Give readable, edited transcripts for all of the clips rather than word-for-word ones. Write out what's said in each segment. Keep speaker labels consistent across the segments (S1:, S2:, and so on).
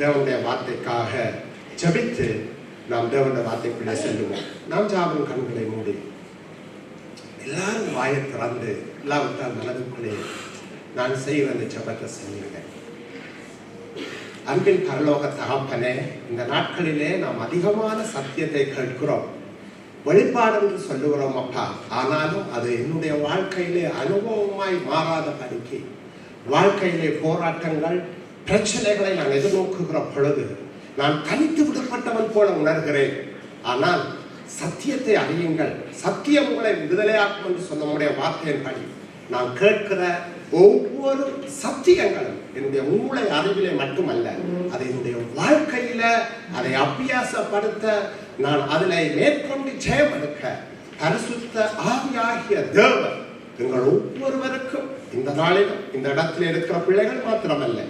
S1: தேவனுடைய வார்த்தைக்காக ஜெபித்து நாம் தேவனுடைய வார்த்தைக்குள்ளே செல்லுவோம். நாம் ஜாபம் கண்களை மூடி எல்லாரும் வாயை திறந்து இல்லாவிட்டால் மனதுக்குள்ளே நான் செய்கிற அந்த ஜெபத்தை செய்யுங்க. அன்பின் பரலோக தகப்பனே, இந்த நாட்களிலே நாம் அதிகமான சத்தியத்தை கேட்கிறோம், வெளிப்பாடு என்று சொல்லுகிறோம் அப்பா. ஆனாலும் அது என்னுடைய வாழ்க்கையிலே அனுபவமாய் மாறாத படிக்கு வாழ்க்கையிலே போராட்டங்கள் பிரச்சனைகளை நான் எதிர்நோக்குகிற பொழுது நான் தனித்து விடப்பட்டவன் போல உணர்கிறேன். ஆனால் சத்தியத்தை அறியுங்கள், சத்தியம் உங்களை விடுதலையாக்கும் என்று சொன்ன நம்முடைய வார்த்தையின்படி நான் கேட்கிற ஒவ்வொரு சத்தியங்களும் என்னுடைய மூளை அறிவிலே மட்டுமல்ல, அதை என்னுடைய வாழ்க்கையில அதை அபியாசப்படுத்த நான் அதில் மேற்கொண்டு ஜெயமெடுக்க பரிசுத்த ஆவியாகிய தேவன் எங்கள் ஒவ்வொருவருக்கும் இந்த நாளிலும் இந்த இடத்துல இருக்கிற பிள்ளைகள் மாத்திரமல்ல,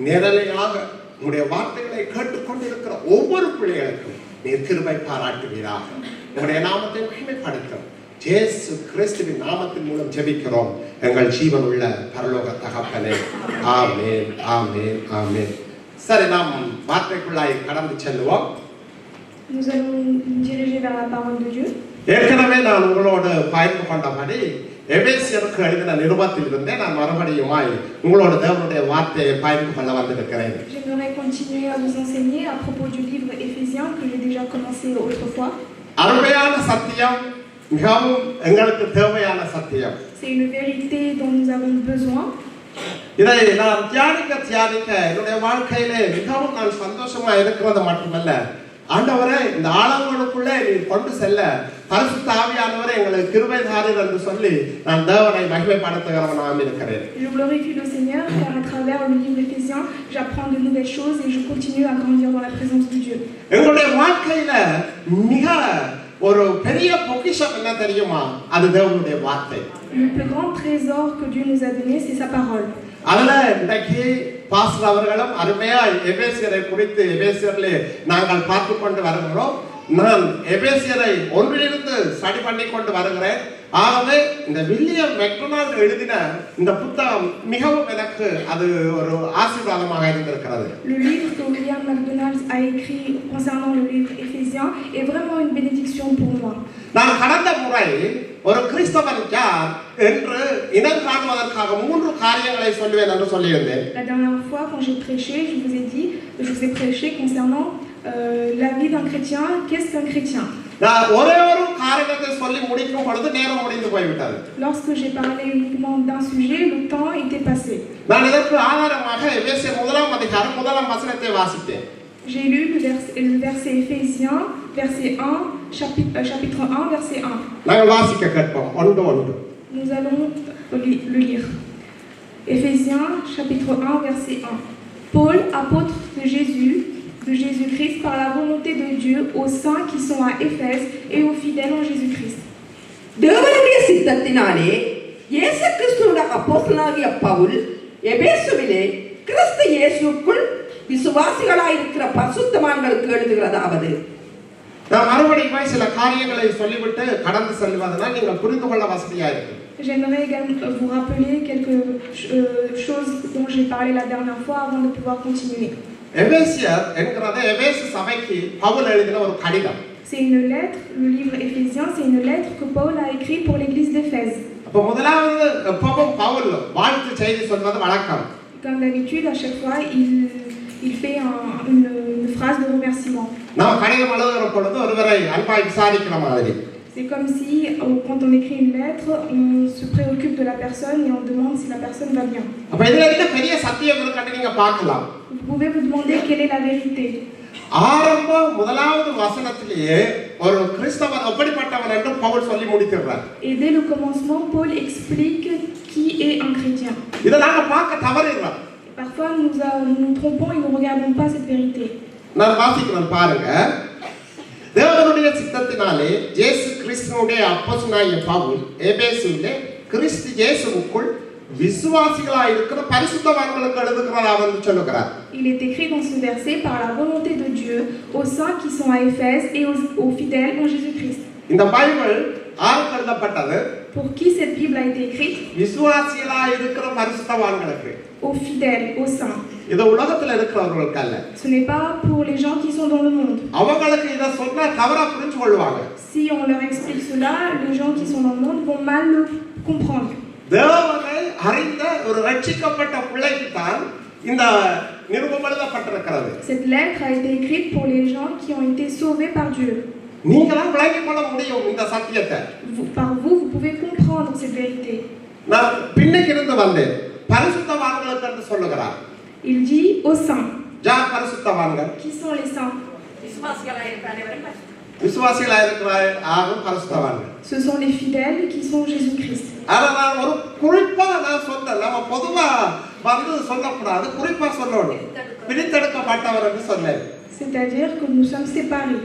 S1: நேரலையாக உங்களுடைய வார்த்தைகளை கேட்டுக்கொண்டிருக்கிற ஒவ்வொரு பிள்ளைகளுக்கும் நீர் கிருபை பாராட்டுவீராக. உங்களுடைய நாமத்தை மகிமைப்படுத்தும் இயேசு கிறிஸ்துவின் நாமத்தின் மூலம் ஜெபிக்கிறோம் எங்கள் ஜீவன் உள்ள பரலோக தகப்பனே. ஆமென், ஆமென், ஆமென். சரி, நாம் வார்த்தைக்குள்ளாய் கடந்து செல்லுவோம்.
S2: Nous allons nous diriger vers la parole de Dieu.
S1: ஏற்கனவே நான் உங்களோடு பகிர்ந்து கொண்டபடி எபேசியருக்கு எழுதின நிருபத்திலிருந்தே நான் மறுபடியுமாய் உங்களோட தேவனுடைய வார்த்தையை பகிர்ந்து கொள்ள வந்திருக்கிறேன்.
S2: J'aimerais continuer à vous enseigner à propos du livre Éphésiens que j'ai déjà commencé autrefois.
S1: அருமையான சத்தியம், மிகவும் எங்களுக்கு தேவையான சத்தியம்.
S2: C'est une vérité dont nous avons besoin.
S1: இதை நான் தியானிக்க என்னுடைய வாழ்க்கையிலே மிகவும் நான் சந்தோஷமா இருக்கிறது மட்டுமல்ல, ஆண்டவரே இந்த ஆழங்களுக்குள்ளே நீ கொண்டு செல்ல பரிசுத்த ஆவியானவரே எங்களுக்கு கிருபை தாரீர் என்று சொல்லி நான் தேவனை மகிமைப்படுத்துகிறவனாக இருக்கிறேன்.
S2: Je glorifie le Seigneur car à travers le livre Éphésiens, j'apprends de nouvelles choses et je continue à grandir dans la présence de Dieu.
S1: எங்களுடைய வாழ்க்கையில மிக ஒரு பெரிய பொக்கிஷம் என்ன தெரியுமா? அது தேவனுடைய வார்த்தை.
S2: Le plus grand trésor que Dieu nous a donné, c'est sa parole.
S1: அதுல இன்றைக்கு பாஸ்டர் அவர்களும் அருமையா எபேசியரை குறித்து எபேசியரிலே நாங்கள் பார்த்து கொண்டு வருகிறோம். நான் எபேசியரை ஒன்றிலிருந்து ஸ்டடி பண்ணி கொண்டு வருகிறேன். ஆகவே இந்த வில்லியம் மெக்டொனால்ட் எழுதின இந்த புத்தகம் மிகவும் எனக்கு அது ஒரு ஆசீர்வாதமாக இருந்திருக்கிறது.
S2: Le livre que William MacDonald a écrit concernant le livre Éphésiens est vraiment une bénédiction pour moi.
S1: நான் கடந்த முறை ஒரு கிறிஸ்தவன் யார் என்று இனம் காணுவதற்காக 3 காரியங்களை சொல்லுவேன் என்று சொல்லியிருந்தேன்.
S2: La dernière fois quand j'ai prêché, je vous ai prêché concernant la vie d'un chrétien. Qu'est-ce qu'un chrétien?
S1: நான் ஒரே ஒரு காரியத்தை சொல்லி முடிக்கும் பொழுது நேரம் முடிந்து போய்விட்டது.
S2: Lorsque j'ai parlé uniquement d'un sujet, le temps était passé.
S1: நான் இதற்கு ஆதாரமாக எபேசியர் 1ஆம் அதிகாரம் 1ஆம் வசனத்தை வாசித்தேன்.
S2: J'ai lu le verset Éphésiens, verset 1, chapitre 1, verset 1.
S1: நாங்கள் வாசிக்க கேட்போம். ஒன்று.
S2: Nous allons le lire. Éphésiens, chapitre 1, verset 1. Paul, apôtre de Jésus-Christ, par la volonté de Dieu, aux saints qui sont à Éphèse et aux fidèles en Jésus-Christ.
S3: தேவனுடைய சித்தத்தினாலே இயேசு கிறிஸ்துவின் அப்போஸ்தலனாகிய பவுல் எபேசுவிலே கிறிஸ்து இயேசுவுக்குள் விசுவாசிகளாயிருக்கிற பரிசுத்தவான்களுக்கு எழுதுகிறதாவது.
S1: நான் மறுபடியும் சில காரியங்களை சொல்லிவிட்டு கடந்து செல்வதனால் நீங்கள் புரிந்து கொள்ள வசதியாக இருக்கும்.
S2: J'aimerais également vous rappeler quelques choses dont j'ai parlé la dernière fois avant de pouvoir continuer.
S1: எபேசியர் என்கிறது எபேசு சபைக்கு பவுல் எழுதின ஒரு கடிதம்.
S2: C'est une lettre, le livre Éphésiens, c'est une lettre que Paul a écrite pour l'église d'Éphèse.
S1: அப்ப முதலாவது எப்பவும் பவுல் வாழ்த்து செய்தி சொல்வது வழக்கம்.
S2: Comme d'habitude, à chaque fois, il fait une phrase de remerciement.
S1: நாம் கடிதம் எழுதுகிற பொழுது ஒருவரை அன்பாய் விசாரிக்கிற மாதிரி.
S2: C'est comme si, quand on écrit une lettre, on se préoccupe de la personne et on demande si la personne va bien.
S1: அப்ப இதுல என்ன பெரிய சத்தியம் இருக்குன்னு நீங்க பார்க்கலாம்.
S2: Vous pouvez vous demander quelle est la vérité.
S1: ஆரம்ப முதலாவது வசனத்திலேயே ஒரு கிறிஸ்தவன் எப்படிப்பட்டவன் என்று பவுல் சொல்லி முடிக்கிறார்.
S2: Et dès le commencement, Paul explique qui est un chrétien.
S1: இத நாங்க பார்க்க தவறிடுறோம்.
S2: Parfois, nous nous trompons et nous ne regardons pas cette vérité.
S1: நான் வாசிக்கிறேன் பாருங்க. தேவனுடைய சித்தத்தினாலே இயேசு கிறிஸ்துவினுடைய அப்போஸ்தலனாகிய பவுல் எபேசுவிலே கிறிஸ்து இயேசுவுக்குள் விசுவாசிகளாய் இருக்கிற பரிசுத்தவான்களுக்கு எழுதுகிறார் என்று சொல்லுகிறார்.
S2: Il est écrit dans ce verset par la volonté de Dieu aux saints qui sont à Éphèse et aux fidèles en Jésus-Christ.
S1: இந்த பைபிள் யாருக்கு எழுதப்பட்டது?
S2: Pour qui cette Bible a été écrite?
S1: விசுவாசிகளாய் இருக்கிற பரிசுத்தவான்களுக்கு.
S2: aux fidèles, aux saints.
S1: இது உலகத்துல இருக்கிறவர்களுக்கு அல்ல.
S2: Ce n'est pas pour les gens qui sont dans le monde.
S1: அவங்களுக்கு இத சொன்னா தவறா புரிஞ்சு கொள்வாங்க.
S2: Si on leur explique cela, les gens qui sont dans le monde vont mal le comprendre.
S1: தேவனை அறிந்த ஒரு ரட்சிக்கப்பட்ட பிள்ளைக்கு தான் இந்த நிருபம் எழுதப்பட்டிருக்கிறது.
S2: Cette lettre a été écrite pour les gens qui ont été sauvés par Dieu.
S1: நீங்களா விளங்கிக் கொள்ள முடியும் இந்த சத்தியத்தை.
S2: Par vous, vous pouvez comprendre cette vérité.
S1: நான் பின்னுக்கு இருந்து வந்தேன். பரிசுத்தவான்களுக்கு என்று சொல்லுகிறார்.
S2: Il dit aux saints.
S1: யார் பரிசுத்தவான்கள்?
S2: Qui sont les saints?
S1: விசுவாசிகளா இருக்கிற ஆகும் பரிசுத்தவான்கள்.
S2: Ce sont les fidèles qui sont Jésus-Christ.
S1: ஆனா நான் ஒரு குறிப்பா நான் சொன்னேன். நம்ம பொதுவா வந்து சொல்லக்கூடாது, குறிப்பா சொல்லணும். பிரித்தெடுக்கப்பட்டவர் என்று சொன்னேன்.
S2: C'est-à-dire que nous sommes séparés.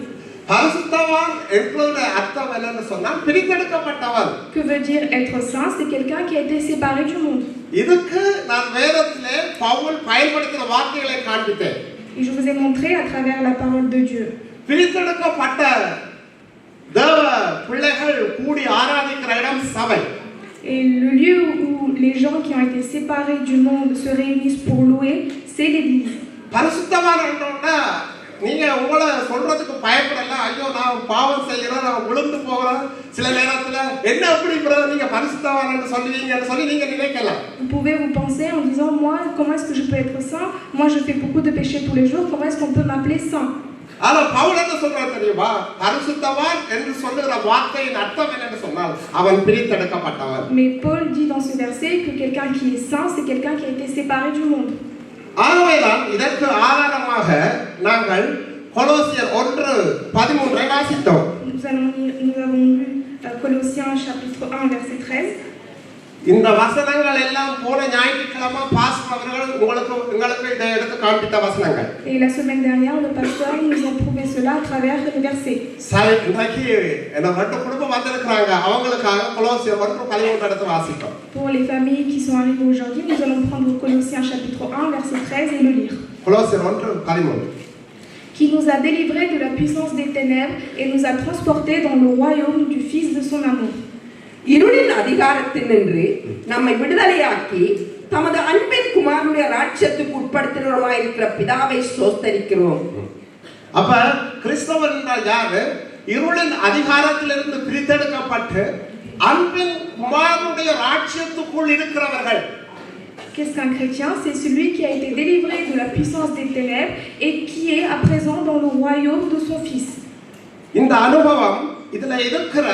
S1: பரிசுத்தவான் என்கிற அர்த்தம் என்னன்னு சொன்னால் பிரித்தெடுக்கப்பட்டவர்.
S2: Que veut dire être saint? C'est quelqu'un qui a été séparé du monde.
S1: இதுக்கு நான் வேதத்திலே பவுல் பயன்படுத்தின வார்த்தைகளை காண்பித்தேன்.
S2: Et je vous ai montré à travers la parole de Dieu.
S1: பிரித்தெடுக்கப்பட்ட தேவ பிள்ளைகள் கூடி ஆராதிக்கிற இடம் சபை.
S2: Et le lieu où les gens qui ont été séparés du monde se réunissent pour louer, c'est l'église.
S1: பரிசுத்தவான் என்றோம்னா நீங்க உங்களை சொல்றதுக்கு பயப்படல. ஐயோ நான் பாவம் செய்யறேன், நான் விழுந்து போகிறேன், சில நேரத்துல என்ன அப்படி நீங்க பரிசுத்தவான் என்று சொல்லுவீங்கன்னு சொல்லி நீங்க நினைக்கலாம்.
S2: Vous pouvez vous penser en disant moi comment est-ce que je peux être saint? Moi je fais beaucoup de péchés tous les jours, comment est-ce qu'on peut m'appeler saint?
S1: ஆனா பவுல் என்ன சொல்றாரு தெரியுமா? பரிசுத்தவான் என்று சொல்லுகிற வார்த்தையின் அர்த்தம் என்னன்னு சொன்னால் அவன் பிரித்தெடுக்கப்பட்டவன்.
S2: Mais Paul dit dans ce verset que quelqu'un qui est saint, c'est quelqu'un qui a été séparé du monde.
S1: ஆகவேதான் இதற்கு ஆதாரமாக நாங்கள் கொலோசியர் 1:13 வாசித்தோம்.
S2: Nous avons lu Colossiens chapitre 1 verset 13.
S1: இந்த வசனங்கள் எல்லாம் போன ஞாயிற்றுக்கிழமை பாஸ்டர் அவர்கள் உங்களுக்கு இதை எடுத்து காண்பித்த வசனங்கள்.
S2: Et la semaine dernière, le pasteur nous a prouvé cela à travers les versets.
S1: சரி, இன்னைக்கு என்ன ரெண்டு குடும்பம் வந்திருக்கிறாங்க, அவங்களுக்காக கொலோசியர் 1:13 எடுத்து வாசிப்போம்.
S2: Pour les familles qui sont arrivées aujourd'hui, nous allons prendre Colossiens chapitre 1 verset 13 et le lire.
S1: கொலோசியர் 1:13.
S2: Qui nous a délivrés de la puissance des ténèbres et nous a transportés dans le royaume du Fils de son amour.
S3: இருளின் அதிகாரத்தினின்று நம்மை விடுதலையாக்கி தமது அன்பின் குமாரனுடைய ராஜ்யத்துக்கு உட்படுத்தினவருமாயிருக்கிற பிதாவை ஸ்தோத்தரிக்கிறோம்.
S1: அப்ப கிறிஸ்தவர் என்றால் யாரு? இருளின் அதிகாரத்திலிருந்து பிரித்தெடுக்கப்பட்டு அன்பின் குமாரனுடைய ராஜ்யத்துக்குள் இருக்கிறவர்கள்.
S2: Qu'est-ce qu'un chrétien? C'est celui qui a été délivré de la puissance des ténèbres et qui est à présent dans le royaume de son Fils.
S1: இந்த அனுபவம் இதுல இருக்கிற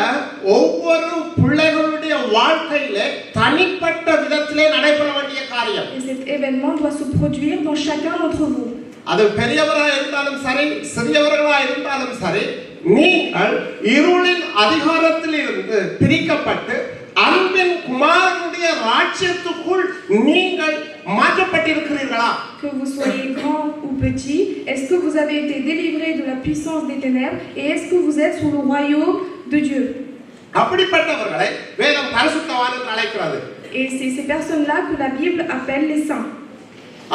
S1: ஒவ்வொரு பிள்ளைகளுடைய வாழ்க்கையிலே தனிப்பட்ட விதத்திலே நடைபெற வேண்டிய காரியம்.
S2: Et cet événement doit se produire dans chacun d'entre vous.
S1: அது பெரியவராக இருந்தாலும் சரி, சிறியவர்களாக இருந்தாலும் சரி, நீங்கள் இருளின் அதிகாரத்தில் இருந்து பிரிக்கப்பட்டு அன்பின் குமாரனுடைய ராஜ்யத்துக்குள் நீங்கள் மாற்றப்பட்டிருக்கிறீர்களா?
S2: Que vous soyez grand ou petit, est-ce que vous avez été délivré de la puissance des ténèbres et est-ce que vous êtes sous le royaume de Dieu?
S1: அப்படிப்பட்டவர்களை வேதம் பரிசுத்தவான் என்று அழைக்கிறது.
S2: Et c'est ces personnes-là que la Bible appelle les saints.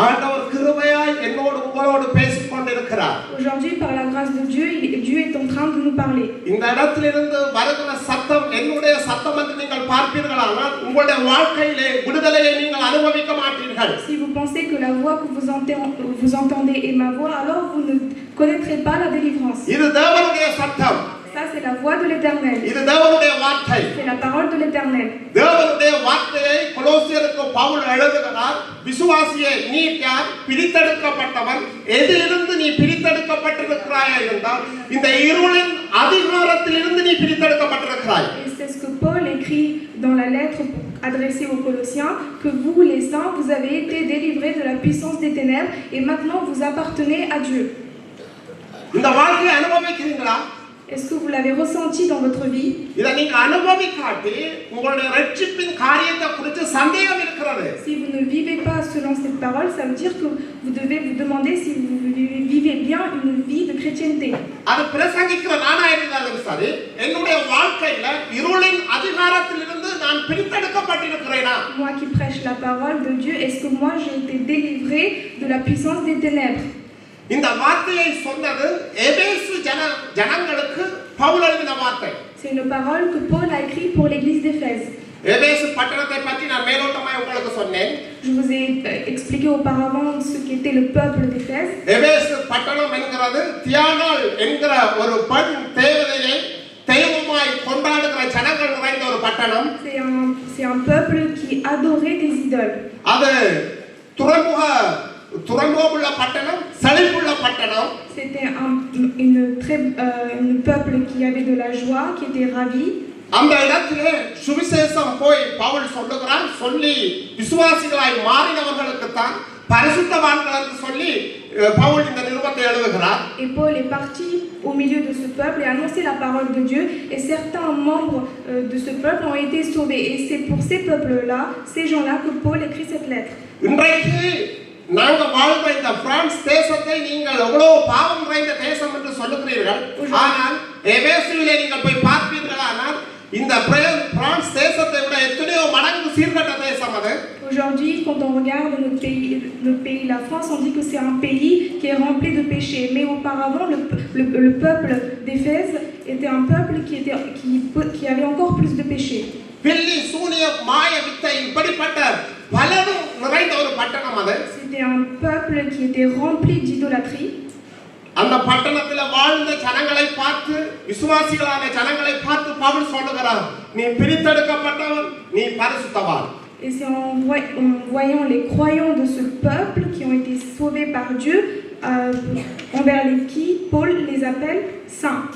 S1: ஆண்டவர் கிருபையாய் என்னோடு உங்களோடு பேசிக் கொண்டிருக்கிறார்.
S2: Aujourd'hui, par la grâce de Dieu, Dieu est en train de nous parler.
S1: இந்த இடத்திலிருந்து வருகிற சத்தம் என்னுடைய சத்தம் என்று நீங்கள் பார்ப்பீர்களானால் உங்களுடைய வாழ்க்கையிலே விடுதலையை நீங்கள் அனுபவிக்க மாட்டீர்கள்.
S2: Si vous pensez que la voix que vous entendez est ma voix, alors vous ne connaîtrez pas la délivrance.
S1: இது தேவனுடைய சத்தம்.
S2: Ça, c'est la voix de l'Éternel.
S1: இது தேவனுடைய வார்த்தை.
S2: C'est la parole de l'Éternel.
S1: தேவனுடைய வார்த்தையை கொலோசியருக்கு பவுல் எழுதுகிறார். விசுவாசியே, நீ யார்? பிரித்தெடுக்கப்பட்டவன். எதிலிருந்து நீ பிரித்தெடுக்கப்பட்டிருக்கிறாய் என்றால் இந்த இருளின் அதிகாரத்திலிருந்து நீ பிரித்தெடுக்கப்பட்டிருக்கிறாய்.
S2: Et c'est ce que Paul écrit dans la lettre adressée aux Colossiens, que vous, les saints, vous avez été délivrés de la puissance des ténèbres et maintenant vous appartenez à Dieu.
S1: இந்த வாழ்க்கையை அனுபவிக்கிறீங்களா?
S2: Est-ce que vous l'avez ressenti dans votre vie?
S1: இதை நீங்க அனுபவிக்காட்டி உங்களுடைய ரட்சிப்பின் காரியத்தை குறித்து சந்தேகம் இருக்கிறது.
S2: Si vous ne vivez pas selon cette parole, ça veut dire que vous devez vous demander si vous vivez bien une vie de chrétienté.
S1: அது பிரசங்கிக்கிற நானா இருந்தாலும் சரி, என்னுடைய வாழ்க்கையில இருளின் அதிகாரத்திலிருந்து நான் பிரித்தெடுக்கப்பட்டிருக்கிறேனா?
S2: Moi qui prêche la parole de Dieu, est-ce que moi j'ai été délivré de la puissance des ténèbres?
S1: இந்த வார்த்தையை சொன்னது எபேசு ஜனங்களுக்கு பவுல் எழுதின வார்த்தை.
S2: C'est une parole que Paul a écrite pour l'église d'Éphèse.
S1: எபேசு பட்டணத்தை பற்றி நான் மேலோட்டமாய் உங்களுக்கு சொன்னேன்.
S2: Je vous ai expliqué auparavant ce qu'était le peuple d'Éphèse.
S1: எபேசு பட்டணம் என்கிறது தியானாள் என்கிற ஒரு பெண் தேவதையை தெய்வமாய் கொண்டாடுகிற ஜனங்கள் நிறைந்த ஒரு பட்டணம்.
S2: C'est un peuple qui adorait des idoles.
S1: அது துறைமுகமுள்ள பட்டணம், செழிப்புள்ள பட்டணம்.
S2: C'était un peuple qui avait de la joie, qui était ravi.
S1: அந்த இடத்திலே சுவிசேஷம் போய் பவுல் சொல்லுகிறான். சொல்லி விசுவாசிகளாய் மாறினவர்களுக்கு தான் பரிசுத்தவான்கள் என்று சொல்லி பவுல் இந்த நிருபத்தை எழுதுகிறார்.
S2: Et Paul est parti au milieu de ce peuple et a annoncé la parole de Dieu, et certains membres de ce peuple ont été sauvés, et c'est pour ces peuples-là, ces gens-là, que Paul écrit cette lettre.
S1: இன்றைக்கு நாங்கள் வாழ்ந்த இந்த France தேசத்தை நீங்கள் எவ்வளவு பாவம் நிறைந்த தேசம் என்று சொல்லுகிறீர்கள். ஆனால் எபேசுவிலே நீங்கள் போய் பார்ப்பீர்களானால் இந்த பிரான்ஸ் தேசத்தை விட எத்தனையோ மடங்கு சீர்கட்ட தேசம் அது.
S2: Aujourd'hui, quand on regarde notre pays, la France, on dit que c'est un pays qui est rempli de péchés. Mais auparavant, le peuple d'Éphèse était un peuple qui avait encore plus de péchés.
S1: பில்லி சூனியம் மாய வித்தை இப்படிப்பட்ட பலரும் நிறைந்த ஒரு பட்டணம் அது.
S2: C'était un peuple qui était rempli d'idolâtrie.
S1: அந்த பட்டணத்தில் வாழ்ந்த ஜனங்களை பார்த்து, விசுவாசிகளான ஜனங்களை பார்த்து பவுல் சொல்லுகிறார், நீ பிரித்தெடுக்கப்பட்டவன், நீ பரிசுத்தவான்.
S2: Et c'est en voyant les croyants de ce peuple qui ont été sauvés par Dieu, envers qui Paul les appelle saints.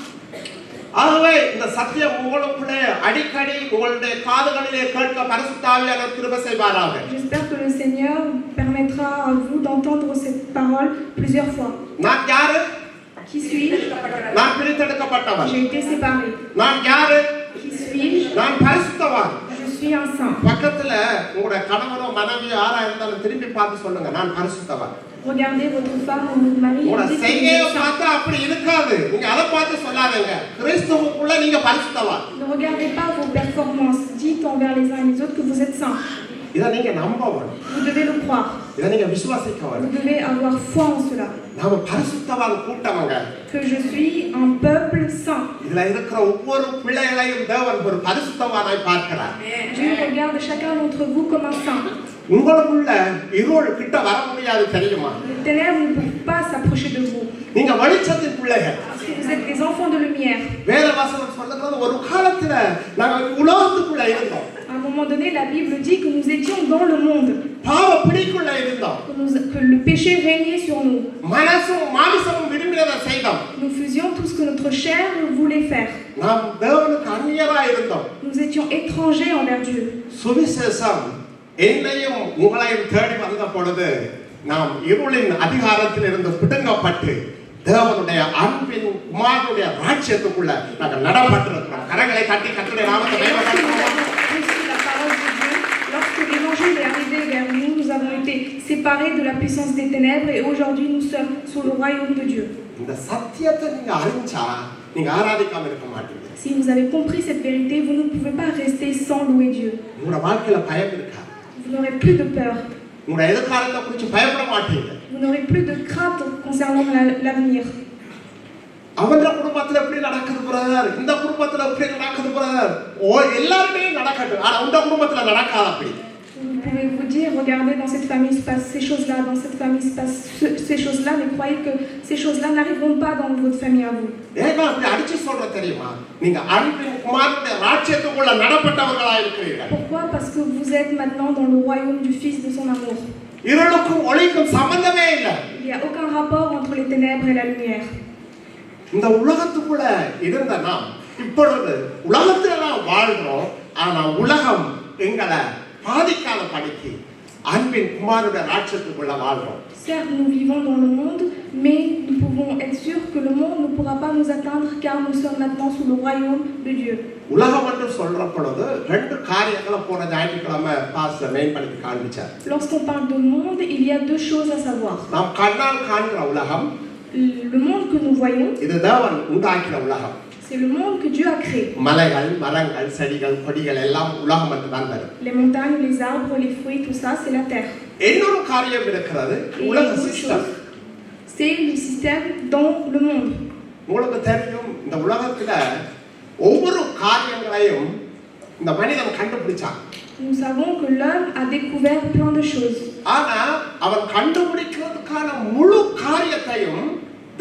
S1: ஆகவே இந்த சத்தியம் உங்களுக்குள்ளே அடிக்கடி உங்களுடைய காதுகளிலே கேட்க பரிசுத்த ஆவியானவர் கிருபை செய்வாராக.
S2: J'espère que le Seigneur permettra à vous d'entendre cette parole plusieurs fois.
S1: நான் யாரு?
S2: Qui suis-je?
S1: நான் பிரித்தெடுக்கப்பட்டவன்.
S2: J'ai été séparé.
S1: நான் யாரு?
S2: Qui suis-je?
S1: நான் பரிசுத்தவான்.
S2: Je suis un saint.
S1: பக்கத்துல உங்களுடைய கணவனோ மனைவியோ யாரா இருந்தாலும் திருப்பி பார்த்து சொல்லுங்க, நான் பரிசுத்தவான்.
S2: Regardez votre femme ou votre mari et
S1: உங்களோட
S2: dites que
S1: செய்கையை
S2: vous êtes saint.
S1: பார்த்தா அப்படி இருக்காது. நீங்க அதை பார்த்து சொல்லாதீங்க. கிறிஸ்துவுக்குள்ள நீங்க பரிசுத்தவான்.
S2: Ne regardez pas vos performances. Dites envers les uns et les autres que vous êtes saints.
S1: இதை நீங்க நம்பணும்.
S2: Vous devez le croire.
S1: இதை நீங்க விசுவாசிக்கணும்.
S2: Vous devez avoir foi en cela.
S1: நாம பரிசுத்தவான் கூட்டவங்க.
S2: Que je suis un peuple saint.
S1: இதுல இருக்கிற ஒவ்வொரு பிள்ளைகளையும் தேவன் ஒரு பரிசுத்தவானாய் பார்க்கிறார்.
S2: Dieu regarde chacun d'entre vous comme un saint.
S1: உங்களுக்குள்ள இருள் கிட்ட வர முடியாது தெரியுமா?
S2: Les ténèbres ne peuvent pas s'approcher de vous.
S1: நீங்க வெளிச்சத்தின் பிள்ளைகள்.
S2: Parce que vous êtes des enfants de lumière.
S1: வேத வசனம் சொல்லுகிறது ஒரு காலத்துல நாங்க உலகத்துக்குள்ள இருந்தோம்.
S2: À un moment donné, la Bible dit que nous étions dans le monde.
S1: பாவ பிடிக்குள்ள இருந்தோம்.
S2: Que le péché régnait sur nous.
S1: மனசும் மாமிசமும் விரும்பினதை செய்தோம்.
S2: Nous faisions tout ce que notre chair voulait faire.
S1: நாம் தேவனுக்கு அந்நியரா இருந்தோம்.
S2: Nous étions étrangers envers Dieu.
S1: சுவிசேஷம் என்னையும் உங்களையும் தேடி வந்த பொழுது நாம் இருளின் அதிகாரத்தில் இருந்து பிடுங்கப்பட்டு தேவனுடைய அன்பின் குமாரனுடைய ராஜ்யத்துக்குள்ள நாங்கள் நடப்பட்டிருக்கிறோம். கரங்களை தட்டி கர்த்தருடைய நாமத்தை மேம்படுத்துவோம்.
S2: La parole de Dieu, lorsque l'évangile est arrivé vers nous, nous avons été séparés de la puissance des ténèbres et aujourd'hui nous sommes sous le royaume de Dieu.
S1: இந்த சத்தியத்தை நீங்க அறிஞ்சா நீங்க ஆராதிக்காம இருக்க மாட்டீங்க.
S2: Si vous avez compris cette vérité, vous ne pouvez pas rester sans louer Dieu.
S1: உங்களோட வாழ்க்கையில பயம் இருக்கா?
S2: Vous n'aurez plus de peur.
S1: உங்களோட எதிர்காலத்தை குறித்து பயப்பட மாட்டீங்க.
S2: Vous n'aurez plus de crainte concernant l'avenir.
S1: அவன் குடும்பத்துல எப்படி நடக்குது பிரதர், இந்த குடும்பத்துல எப்படி நடக்குது பிரதர், எல்லாருமே நடக்கட்டும், ஆனா உங்க குடும்பத்துல நடக்காத அப்படி.
S2: Vous pouvez vous dire, regardez, dans cette famille se passe ces choses-là, dans cette famille se passe ces choses-là, mais croyez que ces choses-là n'arriveront pas dans votre famille à vous.
S1: ஏங்க அப்படி அடிச்சு சொல்ற தெரியுமா? நீங்க அன்பின் குமாரனுடைய ராஜ்யத்துக்குள்ள நடப்பட்டவர்களா இருக்கிறீர்கள்.
S2: Pourquoi? Parce que vous êtes maintenant dans le royaume du Fils de son amour.
S1: இருளுக்கும் ஒளிக்கும் சம்பந்தமே இல்லை.
S2: Il n'y a aucun rapport entre les ténèbres et la lumière.
S1: இந்த உலகத்துக்குள்ள இருந்த நாம் இப்பொழுது உலகத்துல நாம் வாழ்றோம். ஆனா உலகம் எங்களை பாதிக்காத படிக்கு அன்பின் குமாரனுடைய ராஜ்யத்துக்குள்ள வாழ்றோம்.
S2: Certes, nous vivons dans le monde, mais nous pouvons être sûrs que le monde ne pourra pas nous atteindre car nous sommes maintenant sous le royaume de Dieu.
S1: உலகம் என்று சொல்ற பொழுது ரெண்டு காரியங்களை போன ஞாயிற்றுக்கிழமை பாஸ்டர் மேம்படுத்தி காண்பிச்சார்.
S2: Lorsqu'on parle de monde, il y a deux choses à savoir.
S1: நாம் கண்ணால் காண்கிற உலகம்,
S2: le monde que nous voyons,
S1: இது தேவன் உண்டாக்கின உலகம்.
S2: c'est le monde que Dieu a créé.
S1: மலைகள், மரங்கள், செடிகள், கொடிகள் எல்லாம் உலகம் என்று தான் வரும்.
S2: Les montagnes, les arbres, les fruits, tout ça, c'est la terre.
S1: இன்னொரு காரியம் இருக்கிறது, உலக system.
S2: C'est le système dans le monde.
S1: உங்களுக்கு தெரியும், இந்த உலகத்துல ஒவ்வொரு காரியங்களையும் இந்த மனிதன் கண்டுபிடிச்சான்.
S2: Nous savons que l'homme a découvert plein de choses.
S1: ஆனா அவன் கண்டுபிடிக்கிறதுக்கான முழு காரியத்தையும்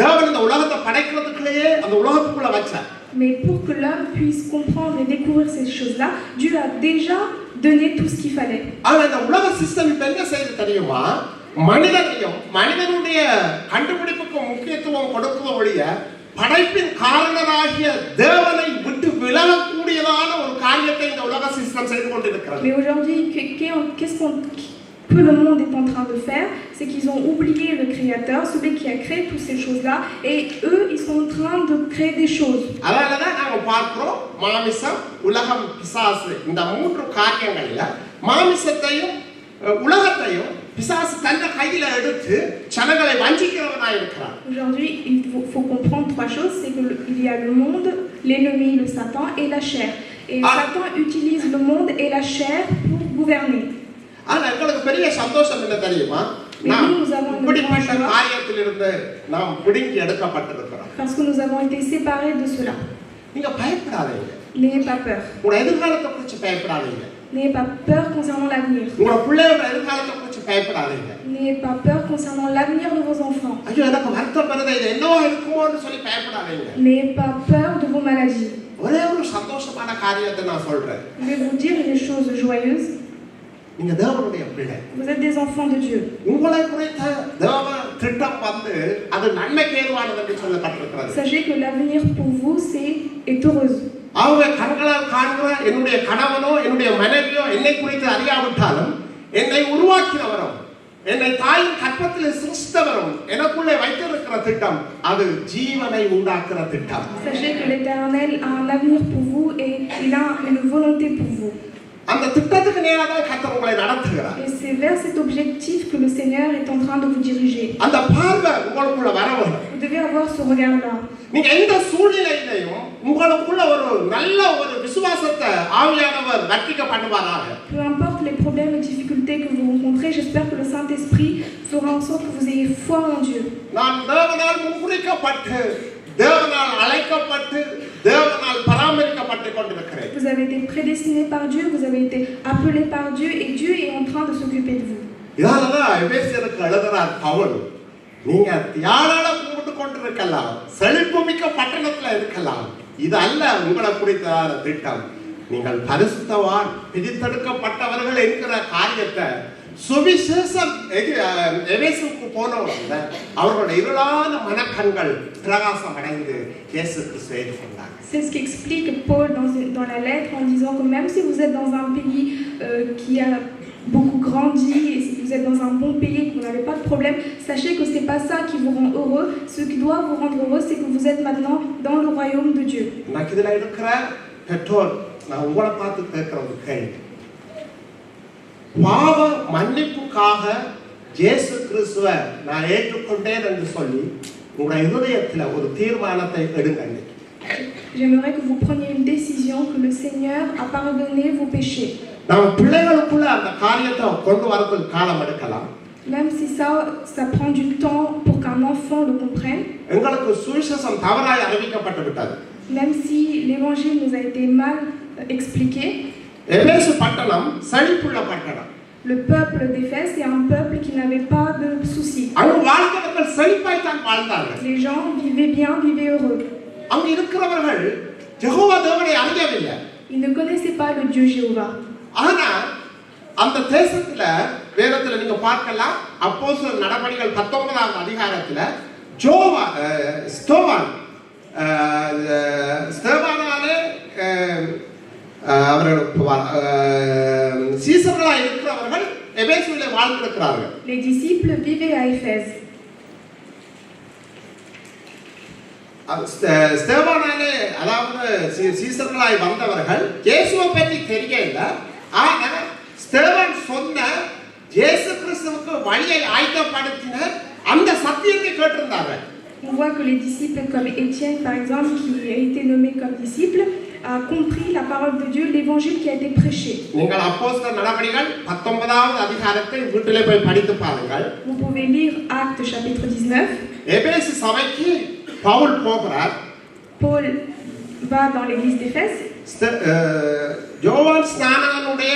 S1: தேவன் இந்த உலகத்தை படைக்கிறதுக்குள்ளேயே அந்த உலகத்துக்குள்ள வச்சார்.
S2: Mais pour que l'homme puisse comprendre et découvrir ces choses-là, Dieu a déjà donné tout ce qu'il fallait.
S1: ஆனா இந்த உலக சிஸ்டம் இப்ப என்ன செய்து தெரியுமா? மனிதனுடைய கண்டுபிடிப்புக்கு முக்கியத்துவம் கொடுக்குற ஒழிய படைப்பின் காரணராகிய தேவனை விட்டு விலகக்கூடியதான ஒரு காரியத்தை இந்த உலக சிஸ்டம் செய்து கொண்டிருக்கிறது.
S2: Mais aujourd'hui, que le monde est en train de faire, c'est qu'ils ont oublié le Créateur, celui qui a créé toutes ces choses-là, et eux, ils sont en train de créer des choses.
S1: அதனாலதான் நாம பார்க்கிறோம் மாமிசம், உலகம், பிசாசு இந்த மூன்று காரியங்கள்ல மாமிசத்தையும் உலகத்தையும் பிசாசு தன்னை கையில எடுத்து ஜனங்களை வஞ்சிக்கிறவனாய் இருக்கிறான்.
S2: Aujourd'hui, il faut comprendre trois choses, c'est qu'il y a le monde, l'ennemi, le Satan et la chair. Et Satan utilise le monde et la chair pour gouverner.
S1: ஆனா எங்களுக்கு பெரிய சந்தோஷம் என்ன தெரியுமா? நாம் இப்படிப்பட்ட காரியத்திலிருந்து நாம் பிடுங்கி எடுக்கப்பட்டிருக்கிறோம்.
S2: Parce que nous avons été séparés de cela.
S1: நீங்க பயப்படாதீங்க.
S2: N'ayez pas peur.
S1: உங்க எதிர்காலத்தை குறித்து பயப்படாதீங்க.
S2: N'ayez pas peur concernant l'avenir.
S1: உங்க பிள்ளையோட எதிர்காலத்தை குறித்து பயப்படாதீங்க.
S2: N'ayez pas peur concernant l'avenir de vos enfants.
S1: ஐயோ எனக்கு வருத்தம் வருது இது என்னவா இருக்குமோன்னு சொல்லி பயப்படாதீங்க.
S2: N'ayez pas peur de vos maladies.
S1: ஒரே ஒரு சந்தோஷமான காரியத்தை நான் சொல்றேன்.
S2: Je vais vous dire une chose joyeuse.
S1: நீங்க தேவனுடைய பிள்ளை.
S2: Vous êtes des enfants de Dieu.
S1: உங்களை குறித்த தேவ திட்டம் வந்து அது நன்மைக்கு ஏதுவானது என்று சொல்லப்பட்டிருக்கிறது.
S2: Sachez que l'avenir pour vous est heureuse.
S1: அவங்க கண்களால் காண்கிற என்னுடைய கணவனோ என்னுடைய மனைவியோ என்னை குறித்து அறியாவிட்டாலும் என்னை உருவாக்கினவரும் என்னை தாயின் கற்பத்தில் சிருஷ்டித்தவரும் எனக்குள்ளே வைத்திருக்கிற திட்டம் அது ஜீவனை உண்டாக்குற திட்டம்.
S2: Sachez que l'Éternel a un avenir pour vous et il a une volonté pour vous.
S1: அந்த திட்டத்துக்கு நேரா தான் கர்த்தர் உங்களை நடத்துகிறார்.
S2: Et c'est vers cet objectif que le Seigneur est en train de vous diriger.
S1: அந்த பார்வை உங்களுக்குள்ள வர வேண்டும்.
S2: Vous devez avoir ce regard-là.
S1: நீங்க எந்த சூழ்நிலையிலையும் உங்களுக்குள்ள ஒரு நல்ல ஒரு விசுவாசத்தை ஆவியானவர் வர்த்திக்க பண்ணுவாராக.
S2: Peu importe les problèmes et difficultés que vous rencontrez, j'espère que le Saint-Esprit fera en sorte que vous ayez foi en Dieu.
S1: நான் தேவனால் முன்குறிக்கப்பட்டு தேவனால் அழைக்கப்பட்டு தேவனால் பராமரிக்கப்பட்டு கொண்டிருக்கிறேன்.
S2: Vous avez été prédestiné par Dieu, vous avez été appelé par Dieu et Dieu est en train de s'occuper de vous.
S1: இதனாலதான் எபேசியருக்கு எழுதுறார் பவுல், நீங்க தியானால கும்பிட்டு கொண்டிருக்கலாம், செழிப்புமிக்க பட்டணத்துல இருக்கலாம், இது அல்ல உங்களை குறித்த திட்டம். நீங்கள் பரிசுத்தவான் பிரித்தெடுக்கப்பட்டவர்கள் என்கிற காரியத்தை சுவிசேஷம் எபேசுக்கு போனவங்க அவர்களோட இருளான மனக்கண்கள் பிரகாசம் அடைந்து இயேசு கிறிஸ்துவை கொண்டாங்க.
S2: C'est ce qu'explique Paul dans la lettre en disant que même si vous êtes dans un pays qui a beaucoup grandi et si vous êtes dans un bon pays et que vous n'avez pas de problème, sachez que c'est pas ça qui vous rend heureux. Ce qui doit vous rendre heureux, c'est que vous êtes maintenant dans le royaume de Dieu.
S1: நான் இதுல இருக்கிற பெற்றோர் நான் உங்களை பார்த்து கேட்கிற ஒரு கேள்வி, பாவ மன்னிப்புக்காக இயேசு கிறிஸ்துவை நான் ஏற்றுக்கொண்டேன் என்று சொல்லி உங்களுடைய இதயத்தில் ஒரு தீர்மானத்தை எடுங்க.
S2: J'aimerais que vous preniez une décision que le Seigneur a pardonné vos péchés.
S1: நம்ம பிள்ளைகளுக்குள்ள அந்த காரியத்தை கொண்டு வரதுக்கு காலம் எடுக்கலாம்.
S2: Même si ça prend du temps pour qu'un enfant le comprenne.
S1: எங்களுக்கு சுவிசேஷம் தவறாய் அறிவிக்கப்பட்டு விட்டது.
S2: Même si l'évangile nous a été mal expliqué.
S1: எபேசு பட்டணம் செழிப்புள்ள பட்டணம்.
S2: Le peuple d'Éphèse est un peuple qui n'avait pas de soucis.
S1: அங்க வாழ்ந்தவர்கள் செழிப்பாய் தான் வாழ்ந்தார்கள்.
S2: Les gens vivaient bien, vivaient heureux.
S1: அங்க இருக்கிறவர்கள் யெகோவா தேவனை அறியவில்லை.
S2: Ils ne connaissaient pas le Dieu Jéhovah.
S1: ஆனா அந்த தேசத்துல வேதத்துல நீங்க பார்க்கலாம், அப்போஸ்தலர் நடபடிகள் 19ஆம் அதிகாரத்துல ஸ்தேவானாலே அவர்கள் சீசர்களாக இருக்கிறவர்கள் எபேசுவிலே வாழ்ந்திருக்கிறார்கள்.
S2: Les disciples vivaient à Éphèse.
S1: ஸ்தேவானாலே அதாவது சீசர்களாய் வந்தவர்கள் இயேசுவை பற்றி தெரியல. ஆனா ஸ்தேவான் சொன்ன இயேசு கிறிஸ்துவுக்கு வழியை ஆயத்தப்படுத்தின அந்த சத்தியத்தை கேட்டிருந்தார்கள்.
S2: On voit que les disciples comme Étienne par exemple qui a été nommé comme disciple a compris la parole de Dieu, l'évangile qui a été prêché.
S1: நீங்கள் அப்போஸ்தலர் நடபடிகள் 19ஆவது அதிகாரத்தை வீட்டிலே போய் படித்து பாருங்கள்.
S2: Vous pouvez lire Actes chapitre 19.
S1: எபேசு சபைக்கு பவுல் போகிறார்.
S2: Paul va dans l'église d'Éphèse.
S1: யோவான் ஸ்நானகனுடைய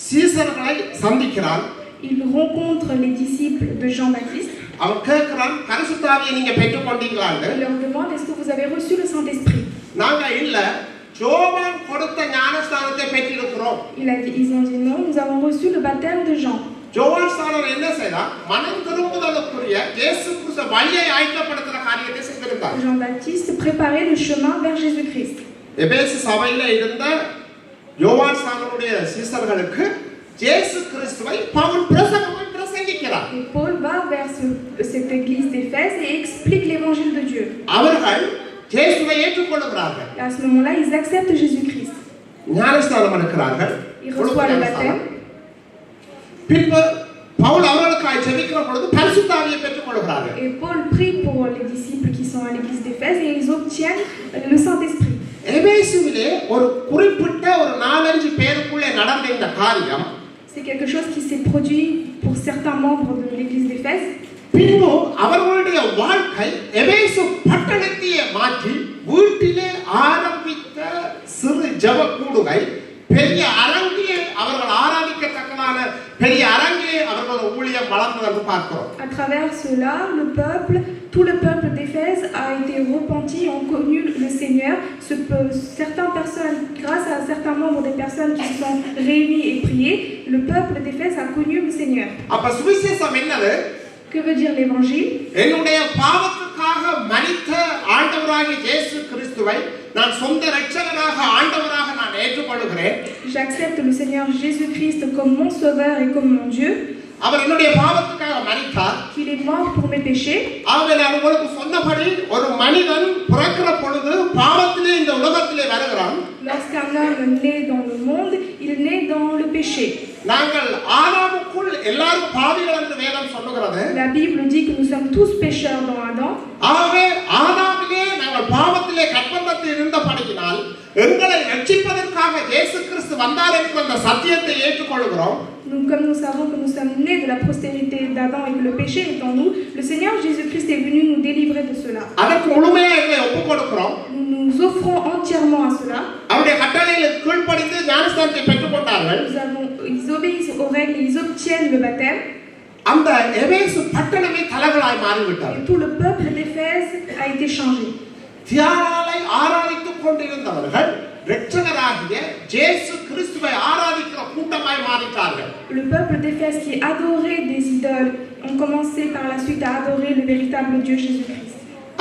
S1: சீசர்களை சந்திக்கிறான்.
S2: Il rencontre les disciples de Jean-Baptiste.
S1: அவன் கேட்கிறான், பரிசுத்தாவியை நீங்க பெற்றுக்கொண்டீங்களான்னு.
S2: Il leur demande, est-ce que vous avez reçu le Saint-Esprit?
S1: நாங்க இல்ல, யோவான் கொடுத்த ஞானஸ்நானத்தை பெற்றிருக்கிறோம்.
S2: Ils ont dit non, nous avons reçu le baptême de Jean.
S1: யோவான் ஸ்நானகர் என்ன செய்தான்? மனம் திரும்புதலுக்குரிய இயேசு கிறிஸ்து வழியை ஆயத்தப்படுத்துற காரியத்தை செய்திருந்தார்.
S2: Jean-Baptiste préparait le chemin vers Jésus-Christ.
S1: எபேசு சபையில இருந்த யோவான் ஸ்நானகருடைய சீசர்களுக்கு இயேசு கிறிஸ்துவை Pavul பிரசங்கிக்கிறார்.
S2: Et Paul va vers cette église d'Éphèse et explique l'évangile de Dieu.
S1: அவர்கள் இயேசுவை ஏற்றுக்கொள்கிறார்கள்.
S2: Et à ce moment-là, ils acceptent Jésus-Christ.
S1: ஞானஸ்நானம் எடுக்கிறார்கள்.
S2: Ils reçoivent le baptême.
S1: பின்பு பவுல் அவர்களுக்காக ஜெபிக்கிற பொழுது பரிசுத்தாவியை பெற்றுக்கொள்கிறார்கள்.
S2: Et Paul prie pour les disciples qui sont à l'église d'Éphèse et ils obtiennent le Saint-Esprit.
S1: எபேசுவிலே ஒரு குறிப்பிட்ட ஒரு 4-5 பேருக்குள்ளே நடந்த இந்த காரியம்
S2: C'est quelque chose qui s'est produit pour certains membres de l'église d'Éphèse.
S1: பின்பு அவர்களுடைய வாழ்க்கை எபேசு பட்டணத்தையே மாற்றி வீட்டிலே ஆரம்பித்த சிறு ஜெப கூடுகை பெரிய அரங்கிலே அவர்கள் ஆராதிக்கத்தக்கதான பெரிய அரங்கிலே அவர்கள் ஊழியம் வளர்ந்தது என்று பார்க்கிறோம்.
S2: À travers cela, tout le peuple d'Éphèse a été repenti, ont connu le Seigneur. Certaines personnes, grâce à certains membres des personnes qui se sont réunies et priées, le peuple d'Éphèse a connu le Seigneur.
S1: அப்ப சுவிசேஷம் என்னது?
S2: Que veut dire l'évangile?
S1: என்னுடைய பாவத்துக்காக மரித்த ஆண்டவராகிய இயேசு கிறிஸ்துவை நான் சொந்த இரட்சகராக ஆண்டவராக நான் ஏற்றுக்கொள்கிறேன்.
S2: J'accepte le Seigneur Jésus-Christ comme mon sauveur et comme mon Dieu.
S1: அவர் என்னுடைய பாவத்துக்காக மரித்தார்.
S2: Qu'il est mort pour mes péchés.
S1: ஆகவே நான் உங்களுக்கு சொன்னபடி ஒரு மனிதன் பிறக்கிற பொழுது பாவத்திலே இந்த உலகத்திலே வருகிறான்.
S2: Lorsqu'un homme naît dans le monde, il naît dans le péché.
S1: நாங்கள் ஆதாமுக்குள் எல்லாரும் பாவிகள் என்று வேதம் சொல்லுகிறது.
S2: La Bible dit que nous sommes tous pécheurs dans Adam.
S1: ஆகவே ஆதாமிலே நாங்கள் பாவத்திலே கற்பந்தத்தில் இருந்தபடியினால் எங்களை ரட்சிப்பதற்காக இயேசு கிறிஸ்து வந்தார் என்ற அந்த சத்தியத்தை ஏற்றுக்கொள்கிறோம்.
S2: Comme nous savons que nous sommes nés de la postérité d'Adam et que le péché est en nous, le Seigneur Jésus-Christ est venu nous délivrer de cela.
S1: அதற்கு முழுமையாக எங்களை ஒப்புக்கொடுக்கிறோம்.
S2: Nous nous offrons entièrement à cela.
S1: அவருடைய கட்டளைகளுக்கு கீழ்ப்படிந்து ஞானஸ்நானத்தை பெற்றுக்கொண்டார்கள்.
S2: Ils obéissent aux règles et ils obtiennent le baptême.
S1: அந்த எபேசு பட்டணமே தலங்களாய் மாறிவிட்டது.
S2: Et tout le peuple d'Éphèse a été changé.
S1: தியானாலை ஆராதித்துக் கொண்டிருந்தவர்கள் இரட்சகராகிய இயேசு கிறிஸ்துவை ஆராதிக்கிற கூட்டமாய் மாறிட்டார்கள்.
S2: Le peuple d'Éphèse qui adorait des idoles ont commencé par la suite à adorer le véritable Dieu Jésus-Christ.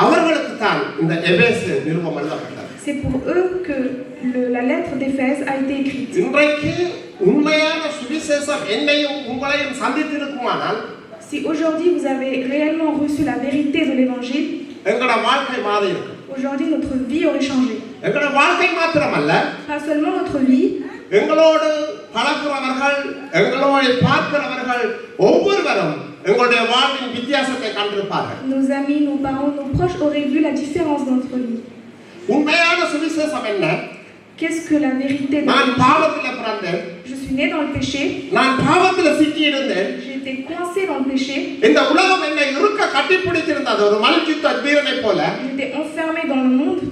S1: அவர்களுக்கு தான் இந்த எபேசு நிருபம் எழுதப்பட்டது.
S2: C'est pour eux que la lettre d'Éphèse a été écrite.
S1: இன்றைக்கு உண்மையான சுவிசேஷம் என்னையும் உங்களையும் சந்தித்திருக்குமானால்,
S2: si aujourd'hui vous avez réellement reçu la vérité de l'évangile,
S1: எங்கட வாழ்க்கை மாறி இருக்கும்.
S2: aujourd'hui notre vie aurait changé.
S1: எங்கட வாழ்க்கை மாத்திரமல்ல,
S2: pas seulement notre vie,
S1: எங்களோடு பழகுறவர்கள், எங்களோடு பார்க்கிறவர்கள் ஒவ்வொருவரும் எங்களுடைய வாழ்வின் வித்தியாசத்தை கண்டிருப்பார்கள்.
S2: nos amis, nos parents, nos proches auraient vu la différence dans notre vie.
S1: உண்மையான சுவிசேஷம் என்ன?
S2: Qu'est-ce que la vérité de
S1: நான் பாவத்தில் பிறந்தேன்.
S2: Je suis né dans le péché.
S1: நான் பாவத்தில் சிக்கி இருந்தேன்.
S2: J'ai été coincé dans le péché.
S1: இந்த உலகம் என்னை இறுக்க கட்டிப்பிடித்திருந்தது ஒரு மல்யுத்த வீரனை போல.
S2: J'étais enfermé dans le monde.